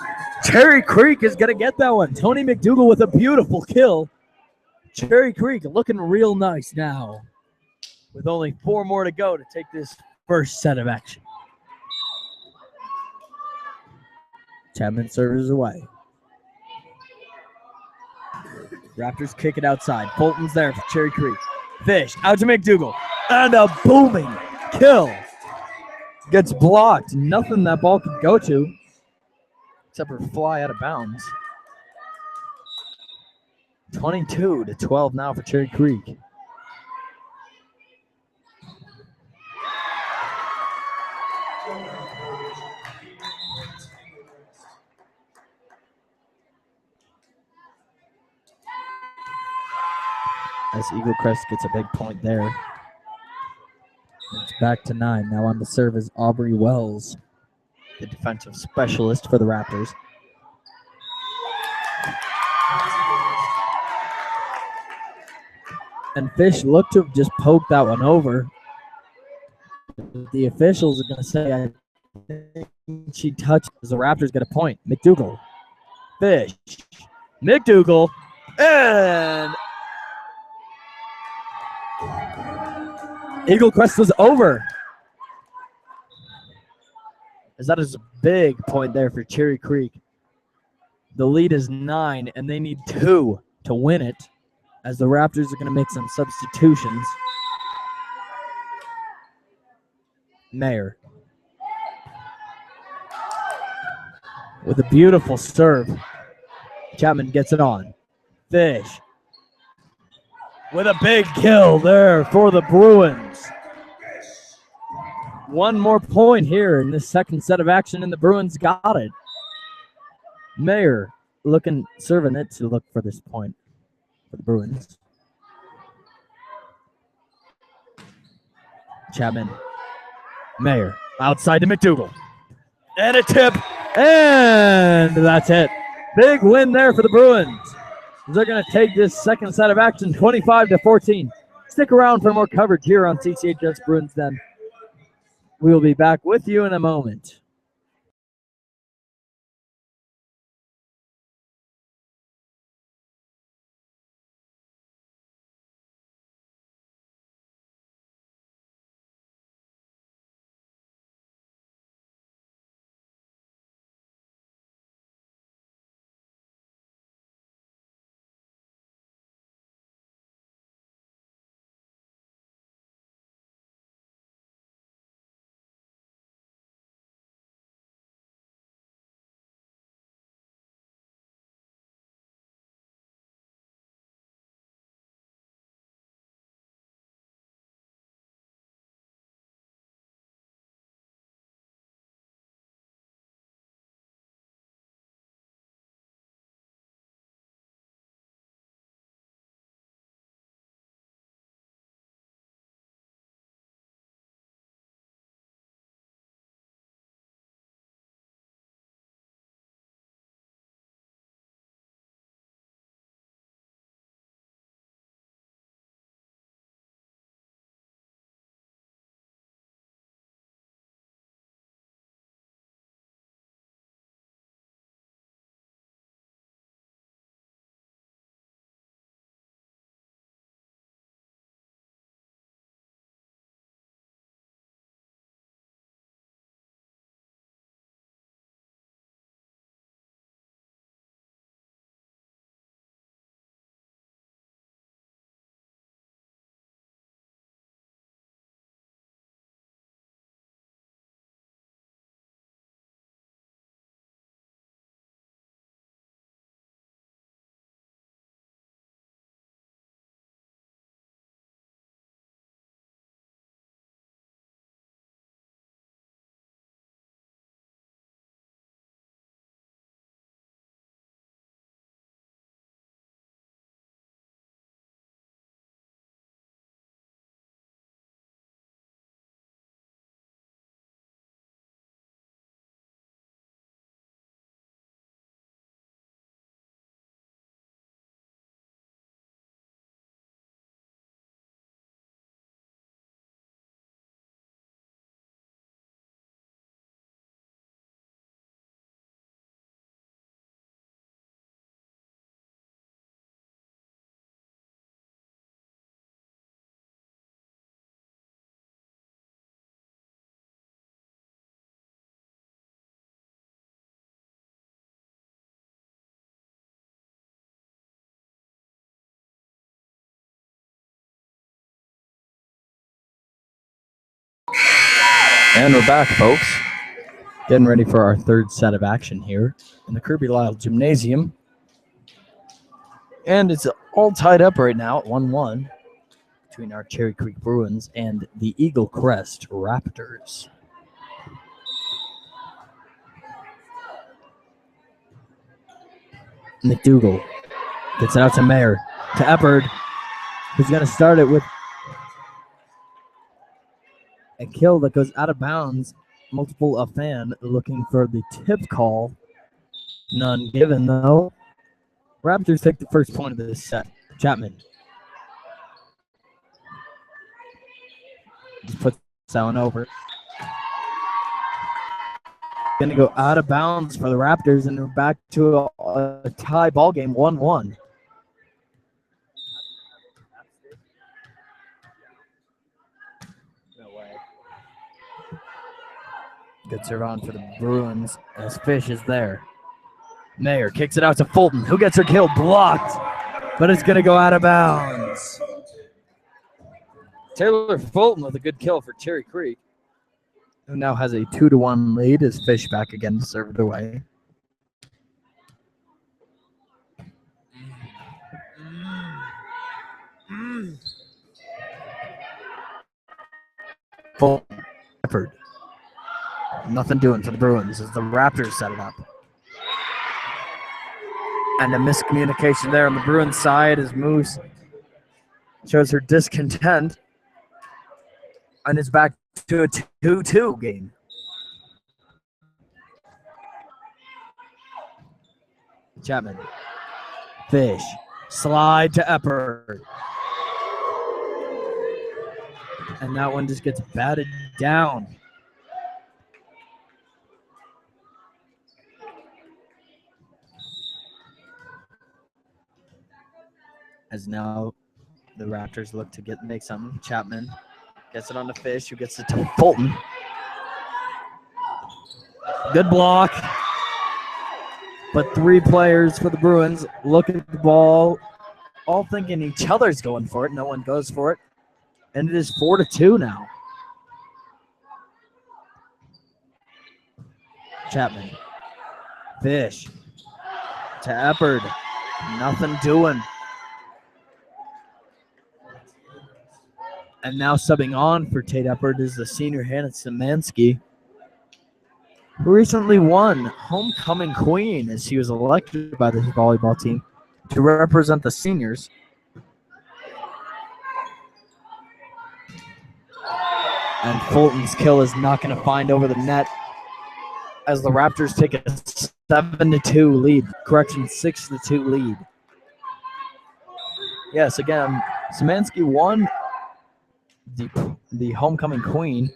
Speaker 1: Cherry Creek is going to get that one. Tony McDougal with a beautiful kill. Cherry Creek looking real nice now, with only 4 more to go to take this first set of action. Chapman serves away. Raptors kick it outside. Fulton's there for Cherry Creek. Fish out to McDougal. And a booming kill. Gets blocked. Nothing that ball could go to except for fly out of bounds. 22-12 now for Cherry Creek. As Eaglecrest gets a big point there. It's back to 9. Now on the serve is Aubrey Wells, the defensive specialist for the Raptors. And Fish looked to have just poked that one over. The officials are going to say, I think she touched as the Raptors get a point. McDougal. Fish. McDougal. And Eaglecrest was over. As that is a big point there for Cherry Creek. The lead is 9, and they need 2 to win it, as the Raptors are going to make some substitutions. Mayer with a beautiful serve. Chapman gets it on. Fish with a big kill there for the Bruins. 1 more point here in this second set of action, and the Bruins got it. Mayer serving it to look for this point for the Bruins. Chapman. Mayer outside to McDougal. And a tip. And that's it. Big win there for the Bruins. They're going to take this second set of action 25-14. Stick around for more coverage here on CCHS Bruins Den. We will be back with you in a moment. And we're back, folks. Getting ready for our third set of action here in the Kirby Lyle Gymnasium. And it's all tied up right now at 1-1 between our Cherry Creek Bruins and the Eaglecrest Raptors. McDougal gets it out to Mayer, to Eppard, who's going to start it with a kill that goes out of bounds. Multiple a fan looking for the tip call. None given, though. Raptors take the first point of this set. Chapman just puts that one over. Going to go out of bounds for the Raptors, and we're back to a tie ball game, 1-1. No way. Good serve on for the Bruins as Fish is there. Mayer kicks it out to Fulton, who gets her kill, blocked, but it's going to go out of bounds. Taylor Fulton with a good kill for Cherry Creek, who now has a 2-1 lead as Fish back again to serve it away. Fulton, effort. Nothing doing for the Bruins as the Raptors set it up. And a miscommunication there on the Bruins side as Moose shows her discontent and is back to a 2-2 game. Chapman, Fish, slide to Eppard. And that one just gets batted down. As now the Raptors look to make something. Chapman gets it on the Fish, who gets it to Fulton. Good block. But three players for the Bruins look at the ball, all thinking each other's going for it. No one goes for it. And it is 4-2 now. Chapman. Fish. To Eppard. Nothing doing. And now subbing on for Tate Eppard is the senior Hannah Szymanski, who recently won Homecoming Queen as she was elected by the volleyball team to represent the seniors. And Fulton's kill is not going to find over the net as the Raptors take a 7-2 lead. Correction, 6-2 lead. Yes, again, Szymanski won the Homecoming Queen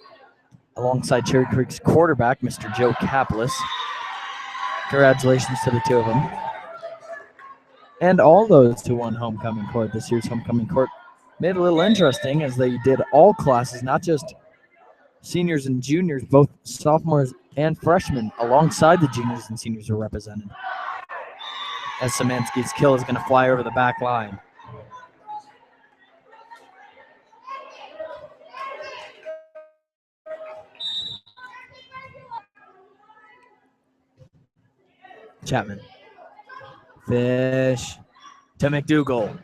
Speaker 1: alongside Cherry Creek's quarterback, Mr. Joe Kaplis. Congratulations to the two of them. And all those who won Homecoming Court, this year's Homecoming Court, made it a little interesting as they did all classes, not just seniors and juniors, both sophomores and freshmen alongside the juniors and seniors were represented. As Szymanski's kill is going to fly over the back line. Chapman. Fish to McDougal.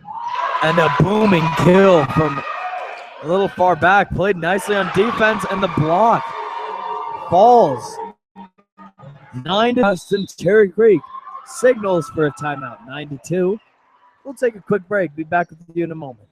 Speaker 1: And a booming kill from a little far back. Played nicely on defense, and the block falls. 9-2 since Cherry Creek signals for a timeout. 9-2. We'll take a quick break. Be back with you in a moment.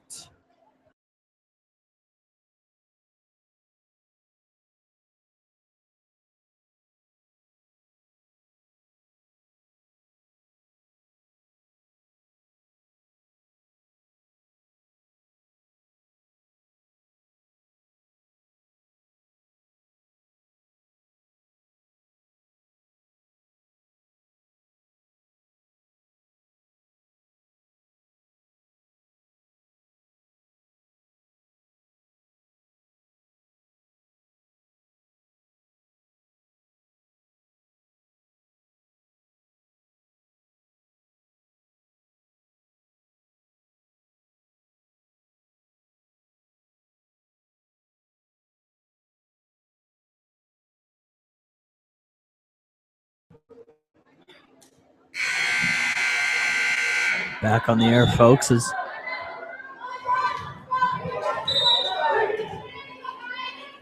Speaker 1: Back on the air, folks, is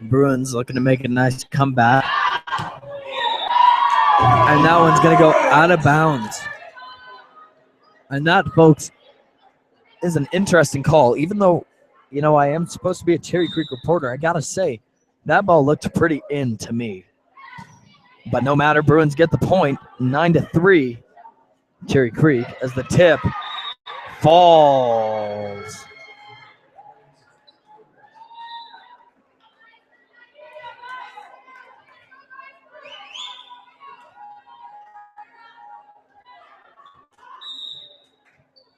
Speaker 1: Bruins looking to make a nice comeback. And that one's going to go out of bounds. And that, folks, is an interesting call. Even though, you know, I am supposed to be a Cherry Creek reporter, I got to say, that ball looked pretty in to me. But no matter, Bruins get the point, 9-3, Cherry Creek, as the tip falls.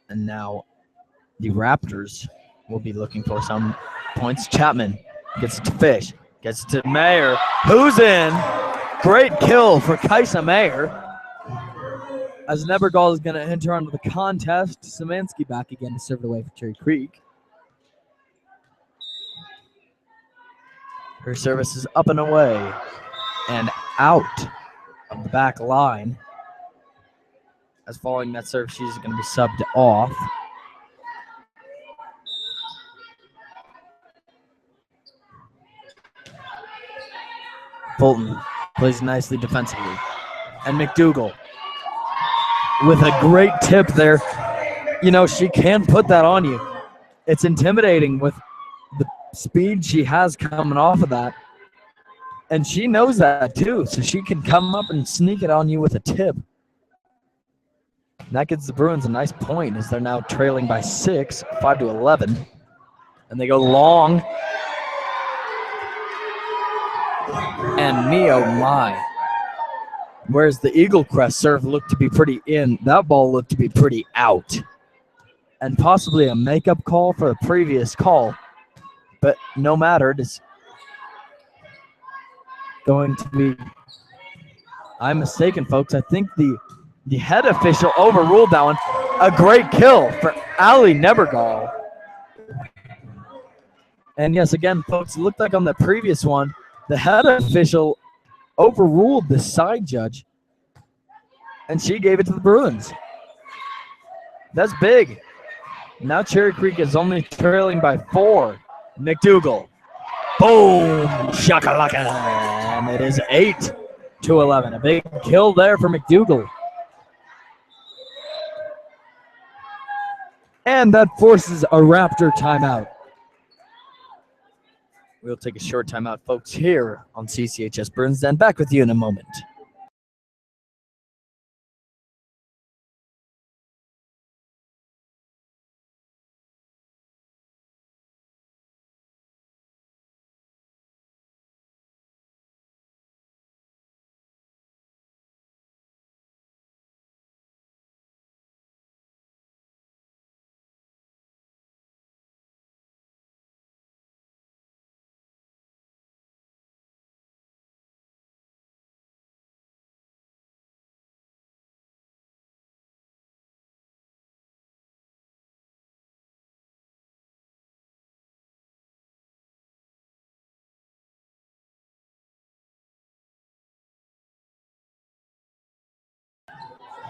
Speaker 1: And now the Raptors will be looking for some points. Chapman gets it to Fish, gets it to Mayer, who's in. Great kill for Kaisa Mayer. As Nebergall is going to enter onto the contest, Szymanski back again to serve it away for Cherry Creek. Her service is up and away and out of the back line. As following that serve, she's going to be subbed off. Fulton plays nicely defensively. And McDougal with a great tip there. You know, she can put that on you. It's intimidating with the speed she has coming off of that. And she knows that too, so she can come up and sneak it on you with a tip. And that gives the Bruins a nice point as they're now trailing by 6, 5-11. And they go long. And me, oh my. Whereas the Eaglecrest serve looked to be pretty in, that ball looked to be pretty out. And possibly a makeup call for the previous call. But no matter, it is going to be, I'm mistaken, folks. I think the head official overruled that one. A great kill for Ali Nebergall. And yes, again, folks, it looked like on the previous one, the head official overruled the side judge, and she gave it to the Bruins. That's big. Now Cherry Creek is only trailing by 4. McDougal. Boom! Shakalaka! And it is 8-11. A big kill there for McDougal. And that forces a Raptor timeout. We'll take a short timeout, folks, here on CCHS Bruins. Then back with you in a moment.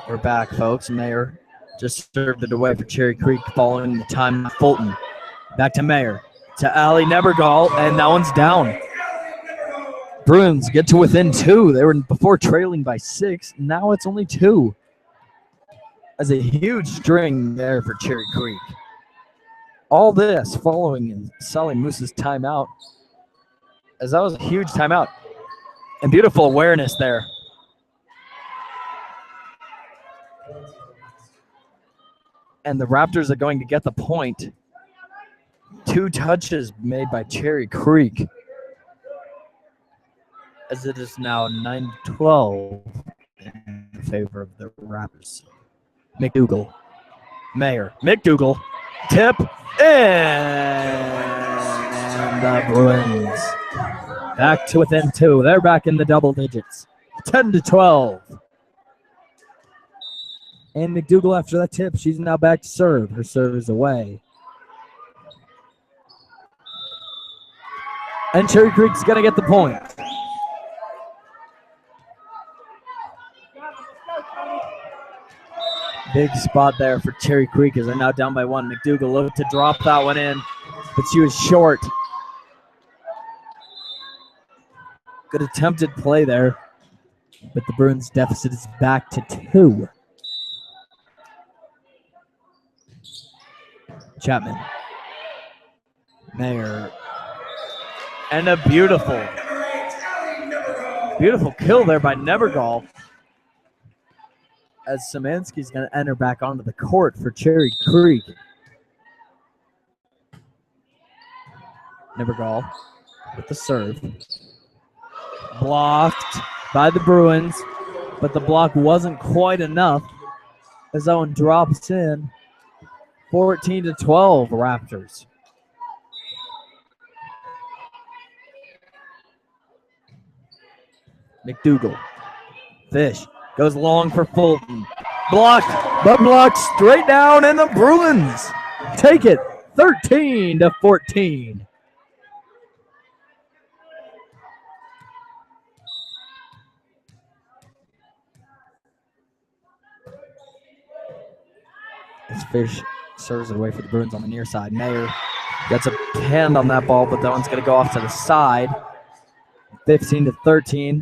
Speaker 1: We're back, folks. Mayer just served it away for Cherry Creek following the time. Fulton back to Mayer, to Ali Nebergall, and that one's down. Bruins get to within 2. They were before trailing by 6. Now it's only 2. As a huge string there for Cherry Creek. All this following in Sally Moose's timeout, as that was a huge timeout. And beautiful awareness there. And the Raptors are going to get the point. 2 touches made by Cherry Creek. As it is now 9-12 in favor of the Raptors. McDougal. Mayer. McDougal. Tip. And the Bruins back to within 2. They're back in the double digits. 10-12. And McDougal, after that tip, she's now back to serve. Her serve is away. And Cherry Creek's going to get the point. Big spot there for Cherry Creek as they're now down by 1. McDougal looked to drop that one in, but she was short. Good attempted play there, but the Bruins deficit is back to 2. Chapman. Mayer. And a beautiful kill there by Nebergall. As Szymanski's going to enter back onto the court for Cherry Creek. Nebergall with the serve. Blocked by the Bruins, but the block wasn't quite enough as that one drops in. 14-12 Raptors. McDougal. Fish goes long for Fulton. Blocked, but blocked straight down, and the Bruins take it 13-14. As Fish serves it away for the Bruins on the near side. Mayer gets a hand on that ball, but that one's going to go off to the side. 15-13.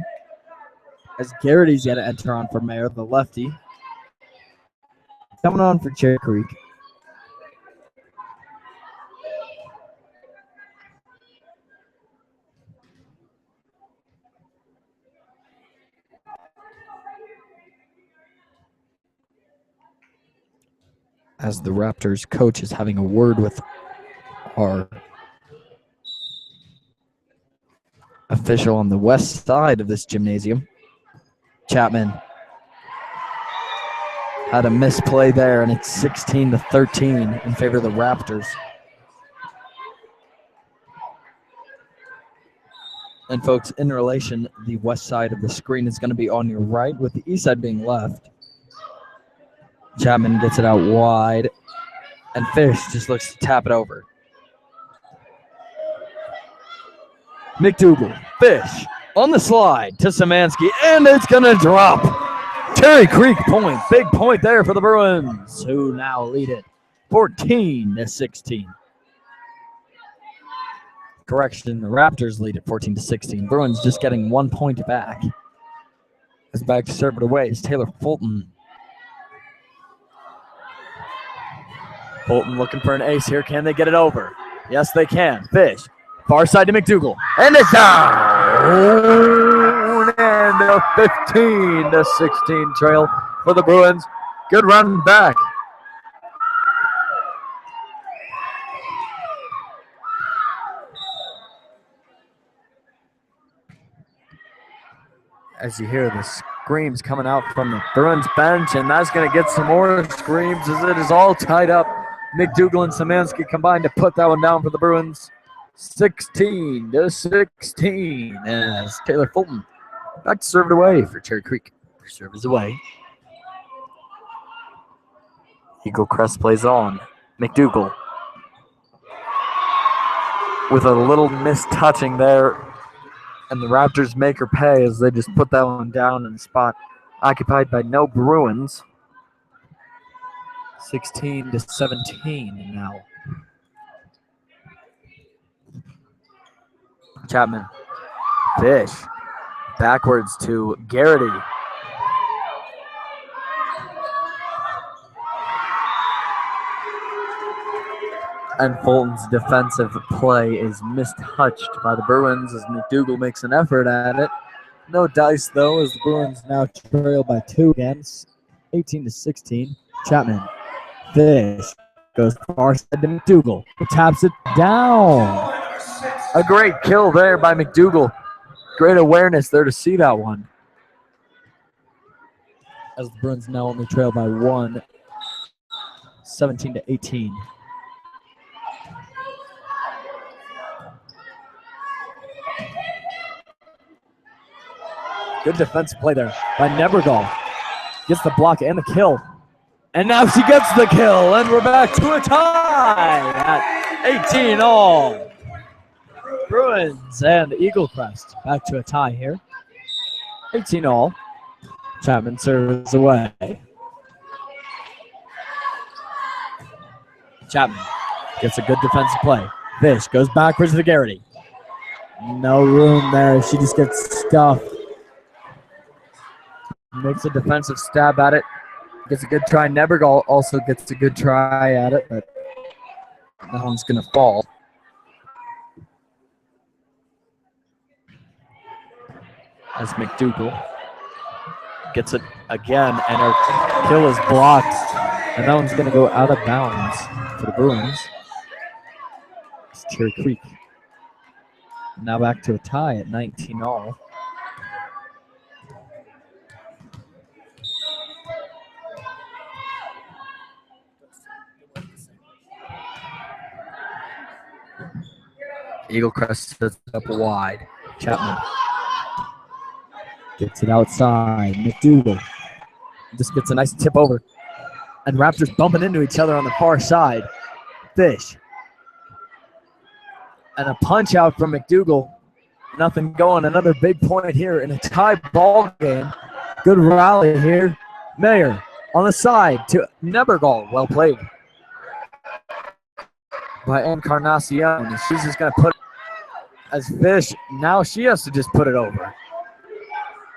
Speaker 1: As Garrity's going to enter on for Mayer, the lefty. Coming on for Cherry Creek. As the Raptors coach is having a word with our official on the west side of this gymnasium. Chapman had a misplay there, and it's 16-13 in favor of the Raptors. And folks, in relation, the west side of the screen is going to be on your right, with the east side being left. Chapman gets it out wide, and Fish just looks to tap it over. McDougal, Fish, on the slide to Szymanski, and it's going to drop. Cherry Creek point, big point there for the Bruins, who now lead it 14-16. Correction, the Raptors lead it 14-16. Bruins just getting 1 point back. As back to serve it away is Taylor Fulton. Fulton looking for an ace here. Can they get it over? Yes, they can. Fish. Far side to McDougal. And it's down! And a 15-16 trail for the Bruins. Good run back. As you hear the screams coming out from the Bruins bench, and that's going to get some more screams as it is all tied up. McDougal and Szymanski combined to put that one down for the Bruins. 16-16 as Taylor Fulton back to serve it away for Cherry Creek. Serve is away. Eaglecrest plays on. McDougal with a little mistouching there, and the Raptors make her pay as they just put that one down in a spot occupied by no Bruins. 16-17 now. Chapman. Fish. Backwards to Garrity. And Fulton's defensive play is mistouched by the Bruins as McDougal makes an effort at it. No dice, though, as the Bruins now trail by 2 again. 18-16. Chapman. Fish goes far side to McDougal. Taps it down. A great kill there by McDougal. Great awareness there to see that one. As the Bruins now only trail by 1, 17-18. Good defensive play there by Nebergall. Gets the block and the kill. And now she gets the kill, and we're back to a tie at 18 all. Bruins and Eaglecrest back to a tie here. 18 all. Chapman serves away. Chapman gets a good defensive play. Fish goes backwards to Garrity. No room there. She just gets stuffed. Makes a defensive stab at it. Gets a good try. Nebergall also gets a good try at it, but that one's going to fall. As McDougal gets it again, and her kill is blocked. And that one's going to go out of bounds for the Bruins. It's Cherry Creek. Now back to a tie at 19-all. Eaglecrest sets it up wide. Chapman gets it outside. McDougal just gets a nice tip over. And Raptors bumping into each other on the far side. Fish. And a punch out from McDougal. Nothing going. Another big point here in a tie ball game. Good rally here. Mayer on the side to Nebergall. Well played by Encarnacion. And she's just going to put as Fish. Now she has to just put it over.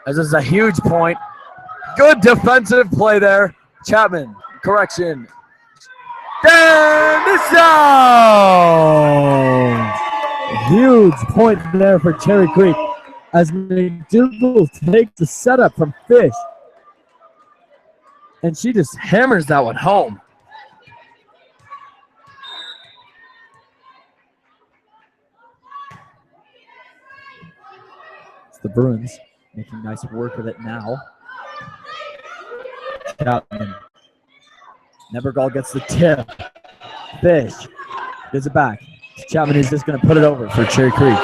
Speaker 1: As this is a huge point. Good defensive play there. Chapman. Correction. Down. Huge point there for Cherry Creek as McDougal takes the setup from Fish. And she just hammers that one home. It's the Bruins making nice work of it now. Chapman. Nebergall gets the tip. Fish gives it back. Chapman is just going to put it over for Cherry Creek.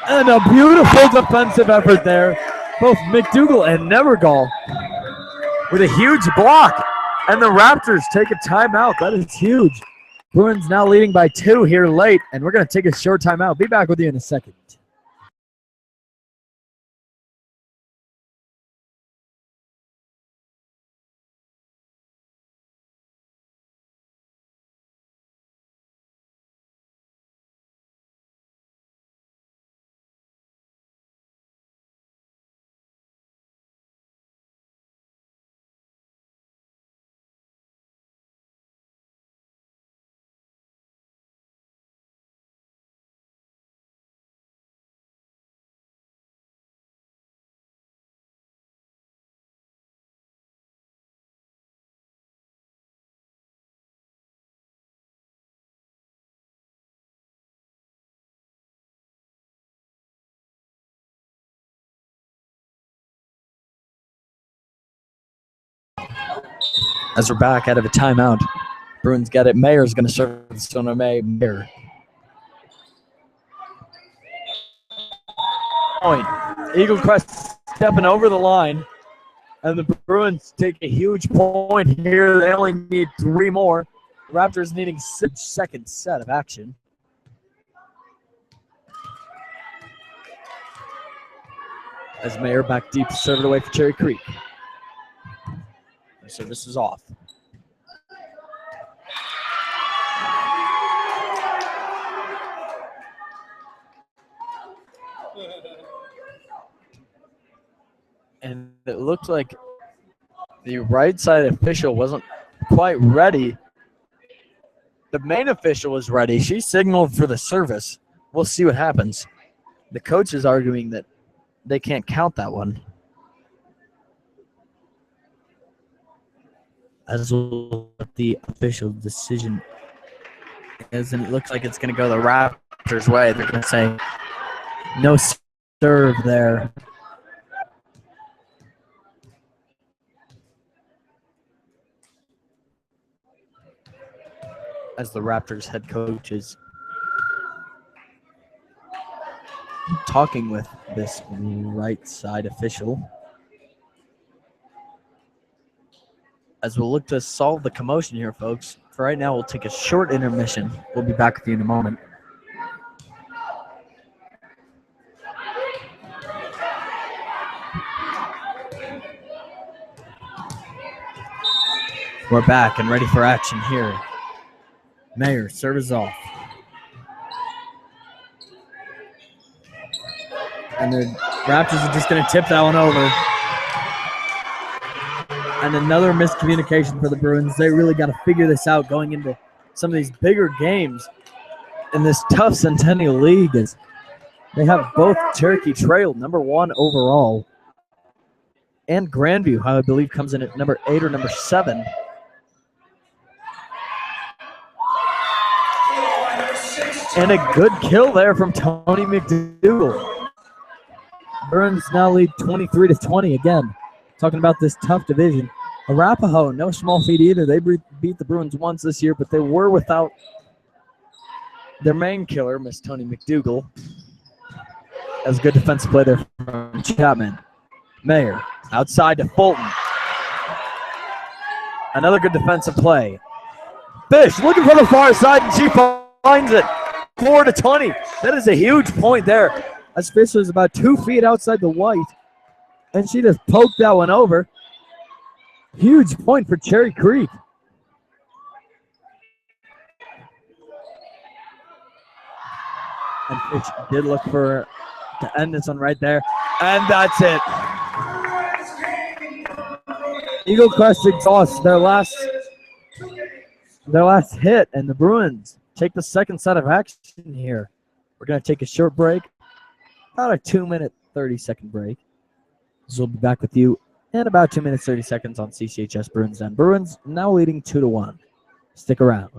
Speaker 1: And a beautiful defensive effort there. Both McDougal and Nebergall with a huge block. And the Raptors take a timeout. That is huge. Bruins now leading by 2 here late. And we're going to take a short timeout. Be back with you in a second. As we're back out of a timeout, Bruins get it. Mayer's going to serve the Stoner Mayer. Point. Eaglecrest stepping over the line, and the Bruins take a huge point here. They only need 3 more. Raptors needing 6 second set of action. As Mayer back deep to serve it away for Cherry Creek. The service is off. And it looked like the right side official wasn't quite ready. The main official was ready. She signaled for the service. We'll see what happens. The coach is arguing that they can't count that one. As well as the official decision is, and it looks like it's going to go the Raptors' way. They're going to say no serve there. As the Raptors head coach is talking with this right side official. As we'll look to solve the commotion here, folks. For right now, we'll take a short intermission. We'll be back with you in a moment. We're back and ready for action here. Mayer, serve is off. And the Raptors are just going to tip that one over. And another miscommunication for the Bruins. They really got to figure this out going into some of these bigger games in this tough Centennial League. As they have both Cherokee Trail, number 1 overall, and Grandview, who I believe comes in at number 8 or number 7. And a good kill there from Tony McDougal. Bruins now lead 23-20 again. Talking about this tough division. Arapahoe, no small feat either. They beat the Bruins once this year, but they were without their main killer, Miss Tony McDougal. That was a good defensive play there from Chapman. Mayer, outside to Fulton. Another good defensive play. Fish looking for the far side, and she finds it. 4-20. That is a huge point there. As Fish was about 2 feet outside the white, and she just poked that one over. Huge point for Cherry Creek. And Fish did look for to end this one right there. And that's it. Eaglecrest exhausts their last hit, and the Bruins take the second set of action here. We're going to take a short break, about a 2-minute, 30-second break. So we'll be back with you in about 2 minutes, 30 seconds on CCHS Bruins Den. Bruins now leading 2-1. Stick around.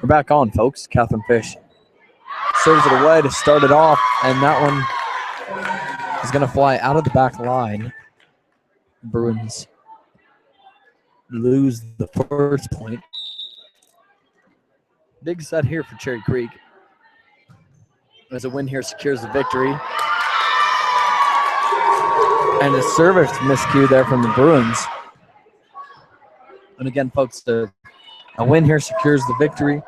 Speaker 1: We're back on, folks. Catherine Fish serves it away to start it off, and that one is going to fly out of the back line. Bruins lose the first point. Big set here for Cherry Creek. As a win here secures the victory. And a service miscue there from the Bruins. And again, folks, a win here secures the victory.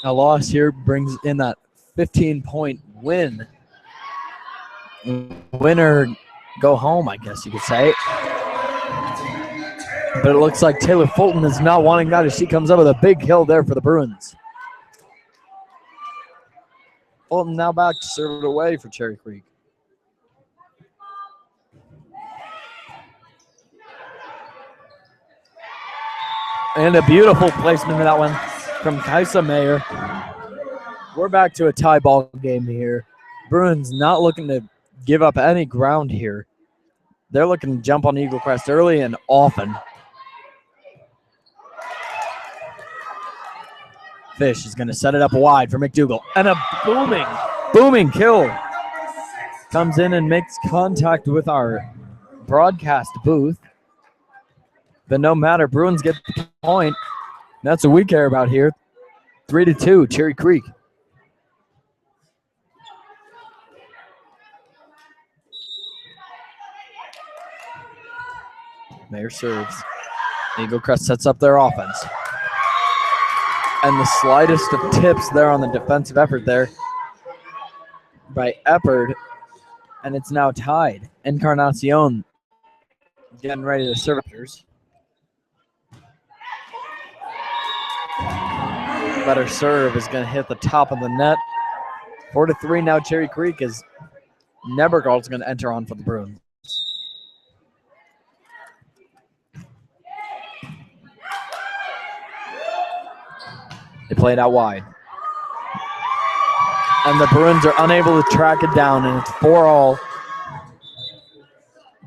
Speaker 1: A loss here brings in that 15-point win. Winner go home, I guess you could say. But it looks like Taylor Fulton is not wanting that as she comes up with a big kill there for the Bruins. Fulton now back to serve it away for Cherry Creek. And a beautiful placement of that one from Kaisa Mayer. We're back to a tie ball game here. Bruins not looking to give up any ground here. They're looking to jump on Eaglecrest early and often. Fish is going to set it up wide for McDougal. And a booming kill. Comes in and makes contact with our broadcast booth. But no matter, Bruins get the point. That's what we care about here. 3-2, Cherry Creek. Mayer serves. Eaglecrest sets up their offense. And the slightest of tips there on the defensive effort there by Eppard. And it's now tied. Encarnacion getting ready to serve. Better serve is going to hit the top of the net. 4-3 now Cherry Creek as Nebergall's going to enter on for the Bruins. They play it out wide. And the Bruins are unable to track it down, and it's 4-all.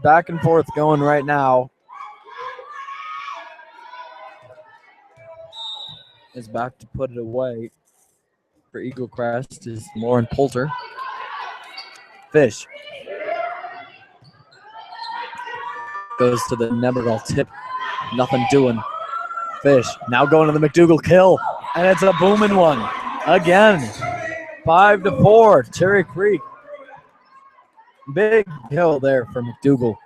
Speaker 1: Back and forth going right now. Is back to put it away for Eaglecrest is Lauren Poulter. Fish goes to the Nebergall tip. Nothing doing. Fish now going to the McDougal kill. And it's a booming one. Again. 5-4. Cherry Creek. Big kill there for McDougal.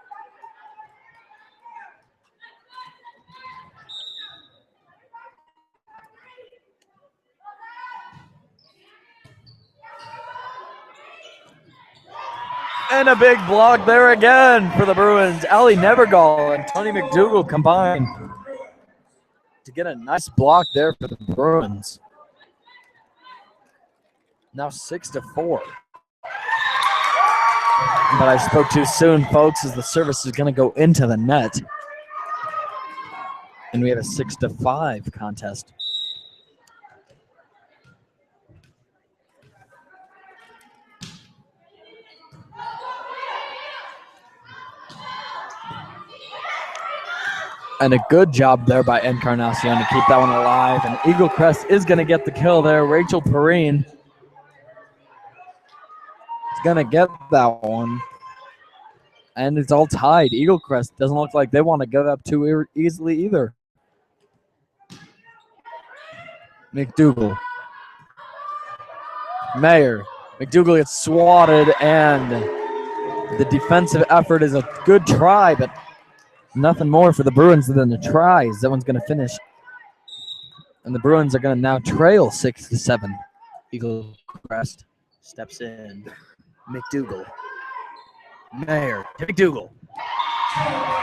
Speaker 1: And a big block there again for the Bruins. Allie Nebergall and Tony McDougal combined to get a nice block there for the Bruins. Now 6-4. But I spoke too soon, folks, as the service is going to go into the net. And we have a 6-5 contest. And a good job there by Encarnacion to keep that one alive. And Eaglecrest is going to get the kill there. Rachel Perrine is going to get that one. And it's all tied. Eaglecrest doesn't look like they want to give up too easily either. McDougal. Mayer. McDougal gets swatted, and the defensive effort is a good try, but nothing more for the Bruins than the tries. That one's going to finish. And the Bruins are going to now trail 6-7. Eaglecrest steps in. McDougal. Mayer to McDougal.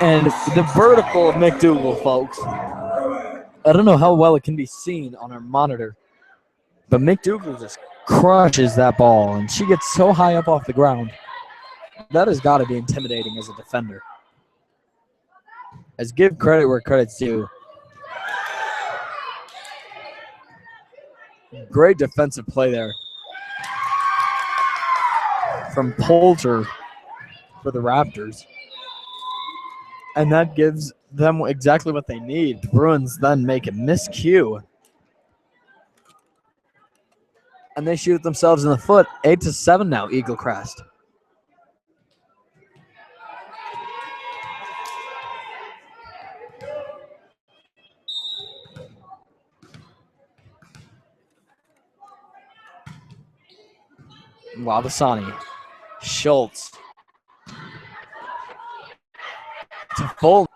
Speaker 1: And the vertical of McDougal, folks. I don't know how well it can be seen on our monitor, but McDougal just crushes that ball, and she gets so high up off the ground. That has got to be intimidating as a defender. As give credit where credit's due. Great defensive play there from Poulter for the Raptors. And that gives them exactly what they need. The Bruins then make a miscue. and they shoot themselves in the foot. 8-7 now, Eaglecrest. Labasani, Schultz to Fulton.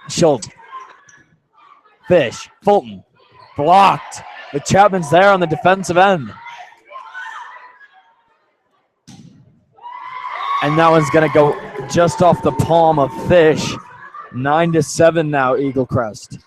Speaker 1: Schultz, Fish, Fulton, blocked. But Chapman's there on the defensive end. And that one's going to go just off the palm of Fish. 9-7 now, Eaglecrest.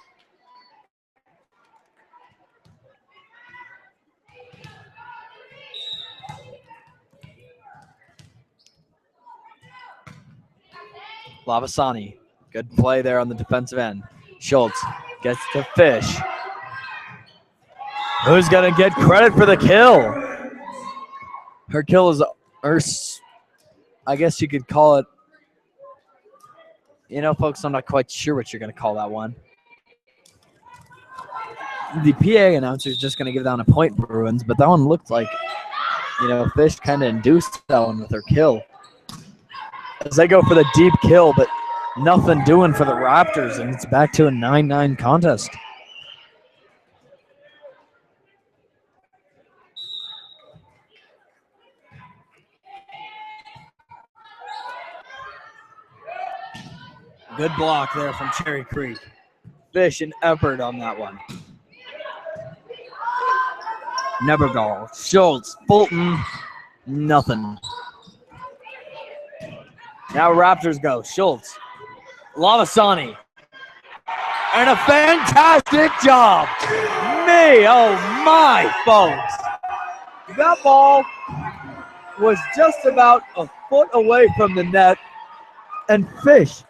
Speaker 1: Labasani, good play there on the defensive end. Schultz gets to Fish. Who's going to get credit for the kill? Her kill is, I guess you could call it, folks, I'm not quite sure what you're going to call that one. The PA announcer is just going to give down a point, Bruins, but that one looked like, Fish kind of induced that one with her kill. As they go for the deep kill, but nothing doing for the Raptors, and it's back to a 9-9 contest. Good block there from Cherry Creek. Fish and effort on that one. Nebergall, Schultz, Fulton, nothing. Now Raptors go. Schultz, Labasani, and a fantastic job. Oh my, folks. That ball was just about a foot away from the net, and Fish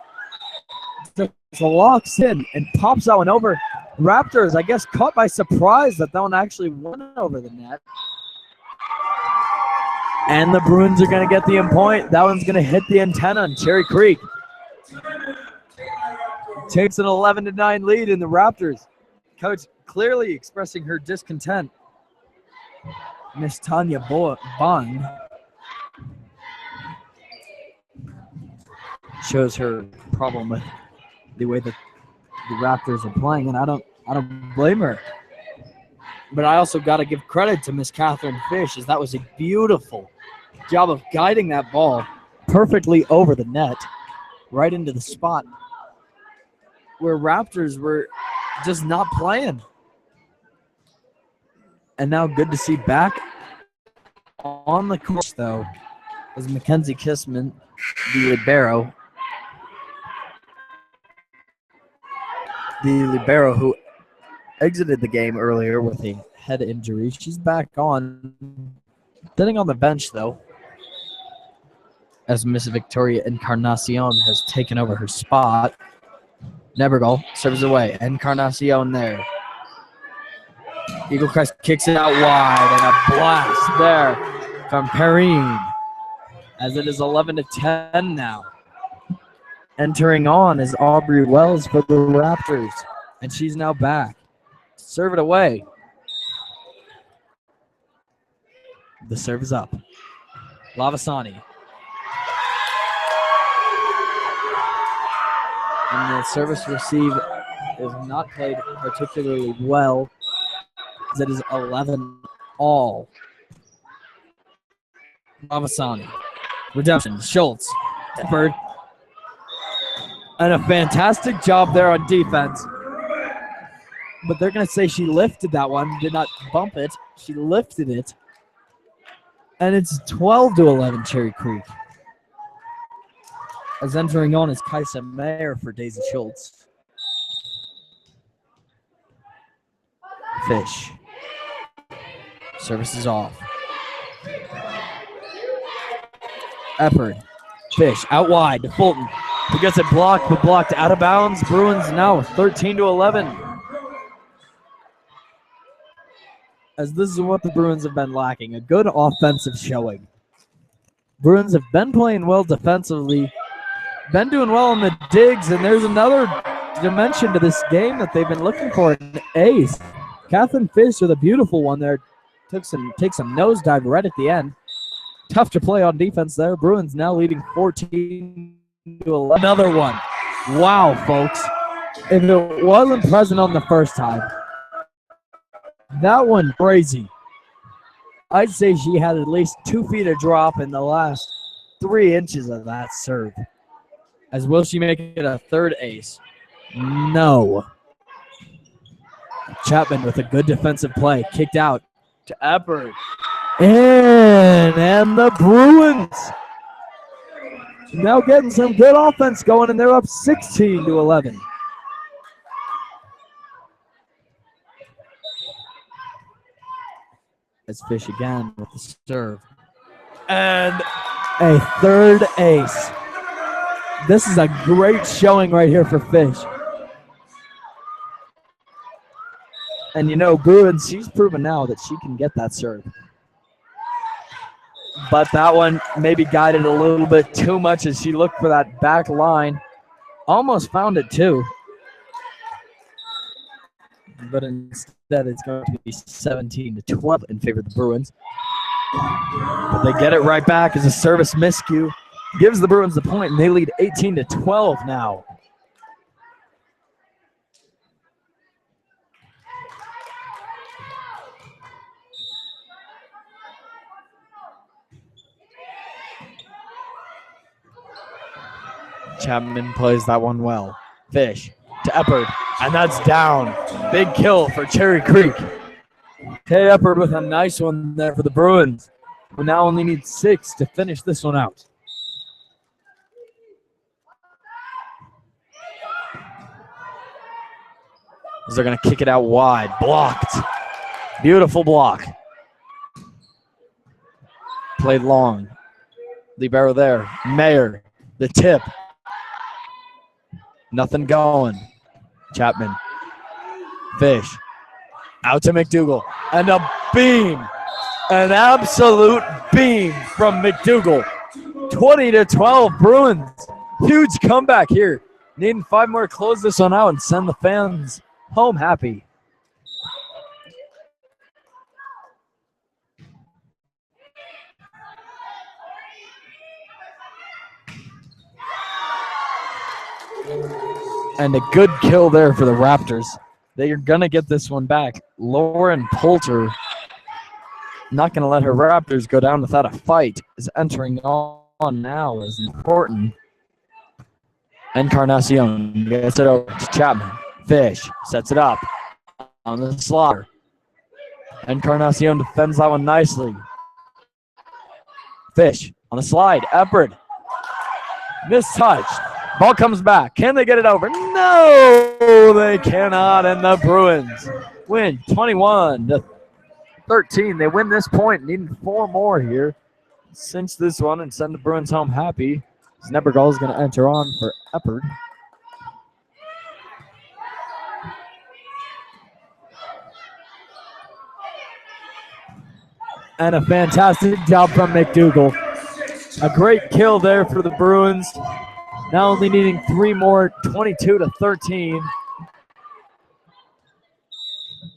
Speaker 1: just locks in and pops that one over. Raptors, I guess, caught by surprise that one actually went over the net. And the Bruins are going to get the point. That one's going to hit the antenna on Cherry Creek. Takes an 11-9 lead in the Raptors. Coach clearly expressing her discontent. Miss Tanya Bond shows her problem with the way that the Raptors are playing, and I don't blame her. But I also got to give credit to Miss Catherine Fish, as that was a beautiful job of guiding that ball perfectly over the net, right into the spot where Raptors were just not playing. And now good to see back on the court, though, is Mackenzie Kissman, the libero. The libero who exited the game earlier with a head injury. She's back on. Sitting on the bench, though, as Miss Victoria Encarnacion has taken over her spot. Nebergall serves away. Encarnacion there. Eaglecrest kicks it out wide, and a blast there from Perrine, as it is 11-10 now. Entering on is Aubrey Wells for the Raptors, and she's now back. Serve it away. The serve is up. Labasani. And the service receive is not played particularly well, as it is 11 all. Labasani. Redemption. Schultz. Effort. And a fantastic job there on defense. But they're going to say she lifted that one, did not bump it. She lifted it. And it's 12-11 Cherry Creek. As entering on is Kaisa Mayer for Daisy Schultz. Fish. Service is off. Effort. Fish out wide to Fulton. He gets it blocked, but blocked out of bounds. Bruins now 13-11. As this is what the Bruins have been lacking, a good offensive showing. Bruins have been playing well defensively, been doing well in the digs, and there's another dimension to this game that they've been looking for, an ace.
Speaker 2: Catherine Fish with a beautiful one there. Takes some nosedive right at the end. Tough to play on defense there. Bruins now leading 14-11. Another one. Wow, folks. If it wasn't present on the first time, that one crazy. I'd say she had at least 2 feet of drop in the last 3 inches of that serve. As will she make it a third ace? No. Chapman with a good defensive play. Kicked out to Eppert. In, and the Bruins now getting some good offense going, and they're up 16-11. As Fish again with the serve. And a third ace. This is a great showing right here for Fish. And you know, Bruins, she's proven now that she can get that serve. But that one maybe guided a little bit too much as she looked for that back line. Almost found it too. But instead it's going to be 17-12 in favor of the Bruins. But they get it right back as a service miscue. Gives the Bruins the point, and they lead 18-12 now. Chapman plays that one well. Fish to Eppert, and that's down. Big kill for Cherry Creek. Kay Eppert with a nice one there for the Bruins, who now only need 6 to finish this one out. As they're going to kick it out wide. Blocked. Beautiful block. Played long. Libero there. Mayer. The tip. Nothing going. Chapman. Fish. Out to McDougall. And a beam. An absolute beam from McDougall. 20-12 Bruins. Huge comeback here. Needing 5 more to close this one out and send the fans home happy. And a good kill there for the Raptors. They are going to get this one back. Lauren Poulter, not going to let her Raptors go down without a fight, is entering on now is important. Encarnacion gets it over to Chapman. Fish sets it up on the slaughter. Encarnacion defends that one nicely. Fish on the slide. Eppert. Mistouched. Ball comes back. Can they get it over? No, they cannot. And the Bruins win 21-13. They win this point, needing 4 more here. Cinch this one and send the Bruins home happy. Nebergall is going to enter on for Eppert. And a fantastic job from McDougall. A great kill there for the Bruins. Now only needing 3 more, 22-13.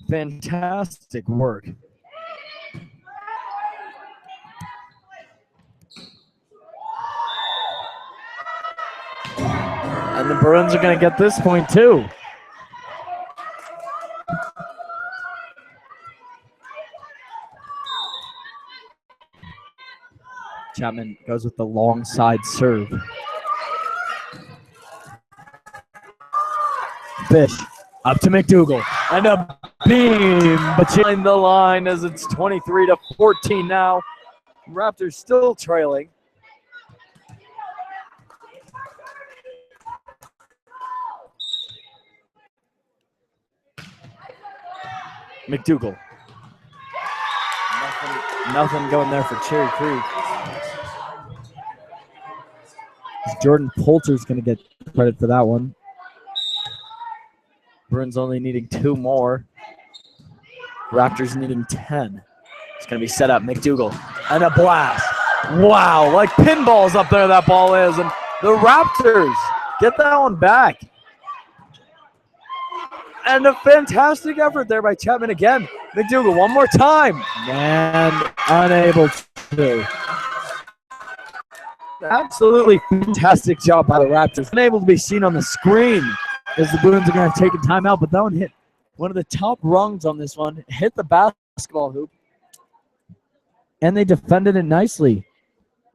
Speaker 2: Fantastic work. And the Bruins are going to get this point too. Chapman goes with the long side serve. Fish up to McDougall. And a beam between the line as it's 23-14 now. Raptors still trailing. McDougall. Nothing going there for Cherry Creek. Jordan Poulter's going to get credit for that one. Bruins only needing 2 more. Raptors needing 10. It's going to be set up. McDougall. And a blast. Wow, like pinballs up there that ball is. And the Raptors get that one back.
Speaker 1: And a fantastic effort there by Chapman again. McDougal one more time.
Speaker 2: And unable to.
Speaker 1: Absolutely fantastic job by the Raptors. Unable to be seen on the screen as the Bruins are going to take a timeout, but that one hit one of the top rungs on this one. Hit the basketball hoop.
Speaker 2: And they defended it nicely.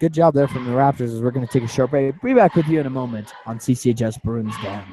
Speaker 2: Good job there from the Raptors as we're going to take a short break. Be back with you in a moment on CCHS Bruins Den.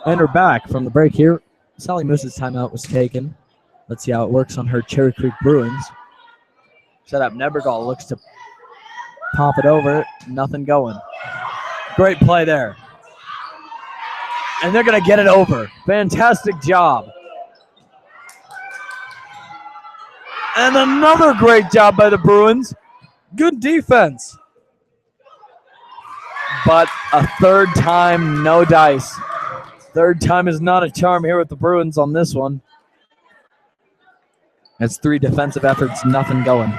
Speaker 1: And we're back from the break here. Sally Moose's timeout was taken. Let's see how it works on her Cherry Creek Bruins. Set up. Nebergall looks to pop it over. Nothing going. Great play there. And they're going to get it over. Fantastic job. And another great job by the Bruins. Good defense. But a third time, no dice. Third time is not a charm here with the Bruins on this one. It's 3 defensive efforts, nothing going.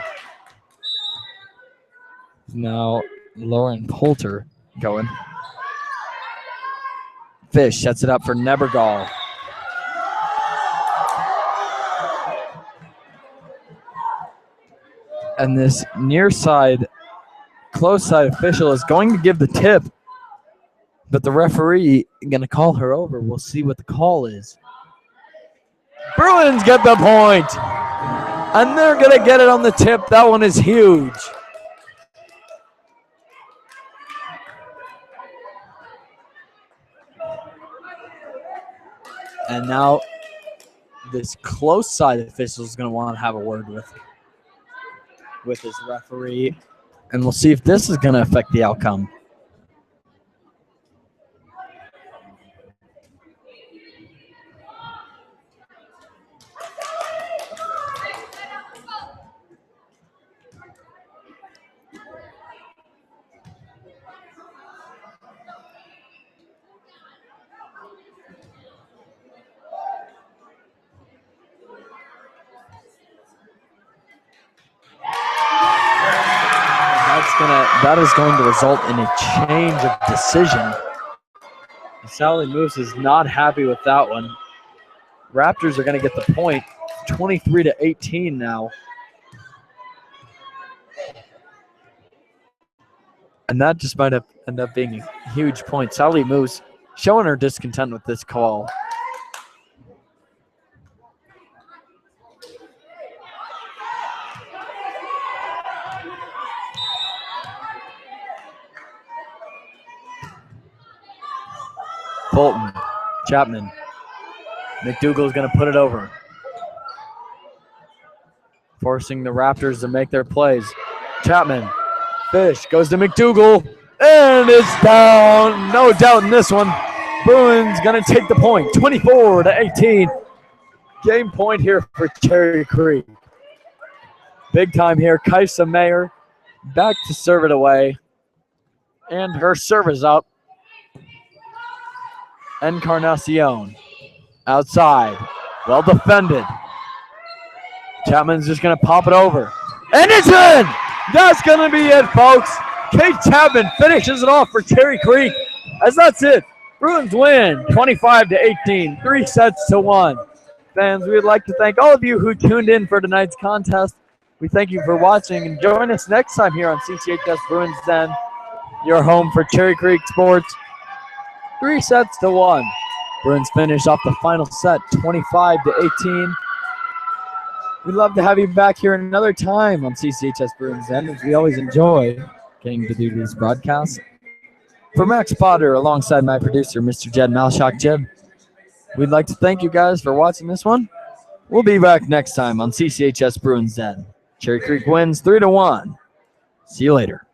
Speaker 1: Now Lauren Poulter going. Fish sets it up for Nebergall. And this near side, close side official is going to give the tip. But the referee is going to call her over. We'll see what the call is. Bruins get the point. And they're going to get it on the tip. That one is huge. And now this close side official is going to want to have a word with his referee. And we'll see if this is going to affect the outcome. That is going to result in a change of decision. Sally Moose is not happy with that one. Raptors are going to get the point, 23-18 now. And that just might have ended up being a huge point. Sally Moose showing her discontent with this call. Fulton, Chapman. McDougal is going to put it over. Forcing the Raptors to make their plays. Chapman. Fish goes to McDougal. And it's down. No doubt in this one. Bruins going to take the point. 24-18. Game point here for Cherry Creek. Big time here. Kaisa Mayer back to serve it away. And her serve is up. Encarnacion outside. Well defended. Chapman's just going to pop it over. And it's in! That's going to be it, folks. Kate Chapman finishes it off for Cherry Creek. As that's it. Bruins win 25-18, 3-1. Fans, we would like to thank all of you who tuned in for tonight's contest. We thank you for watching, and join us next time here on CCHS Bruins Den, your home for Cherry Creek sports. 3-1. Bruins finish off the final set 25-18. We'd love to have you back here another time on CCHS Bruins Den, as we always enjoy getting to do these broadcasts. For Max Potter, alongside my producer, Mr. Jed Malshock. Jed, We'd like to thank you guys for watching this one. We'll be back next time on CCHS Bruins Den. Cherry Creek wins 3-1. See you later.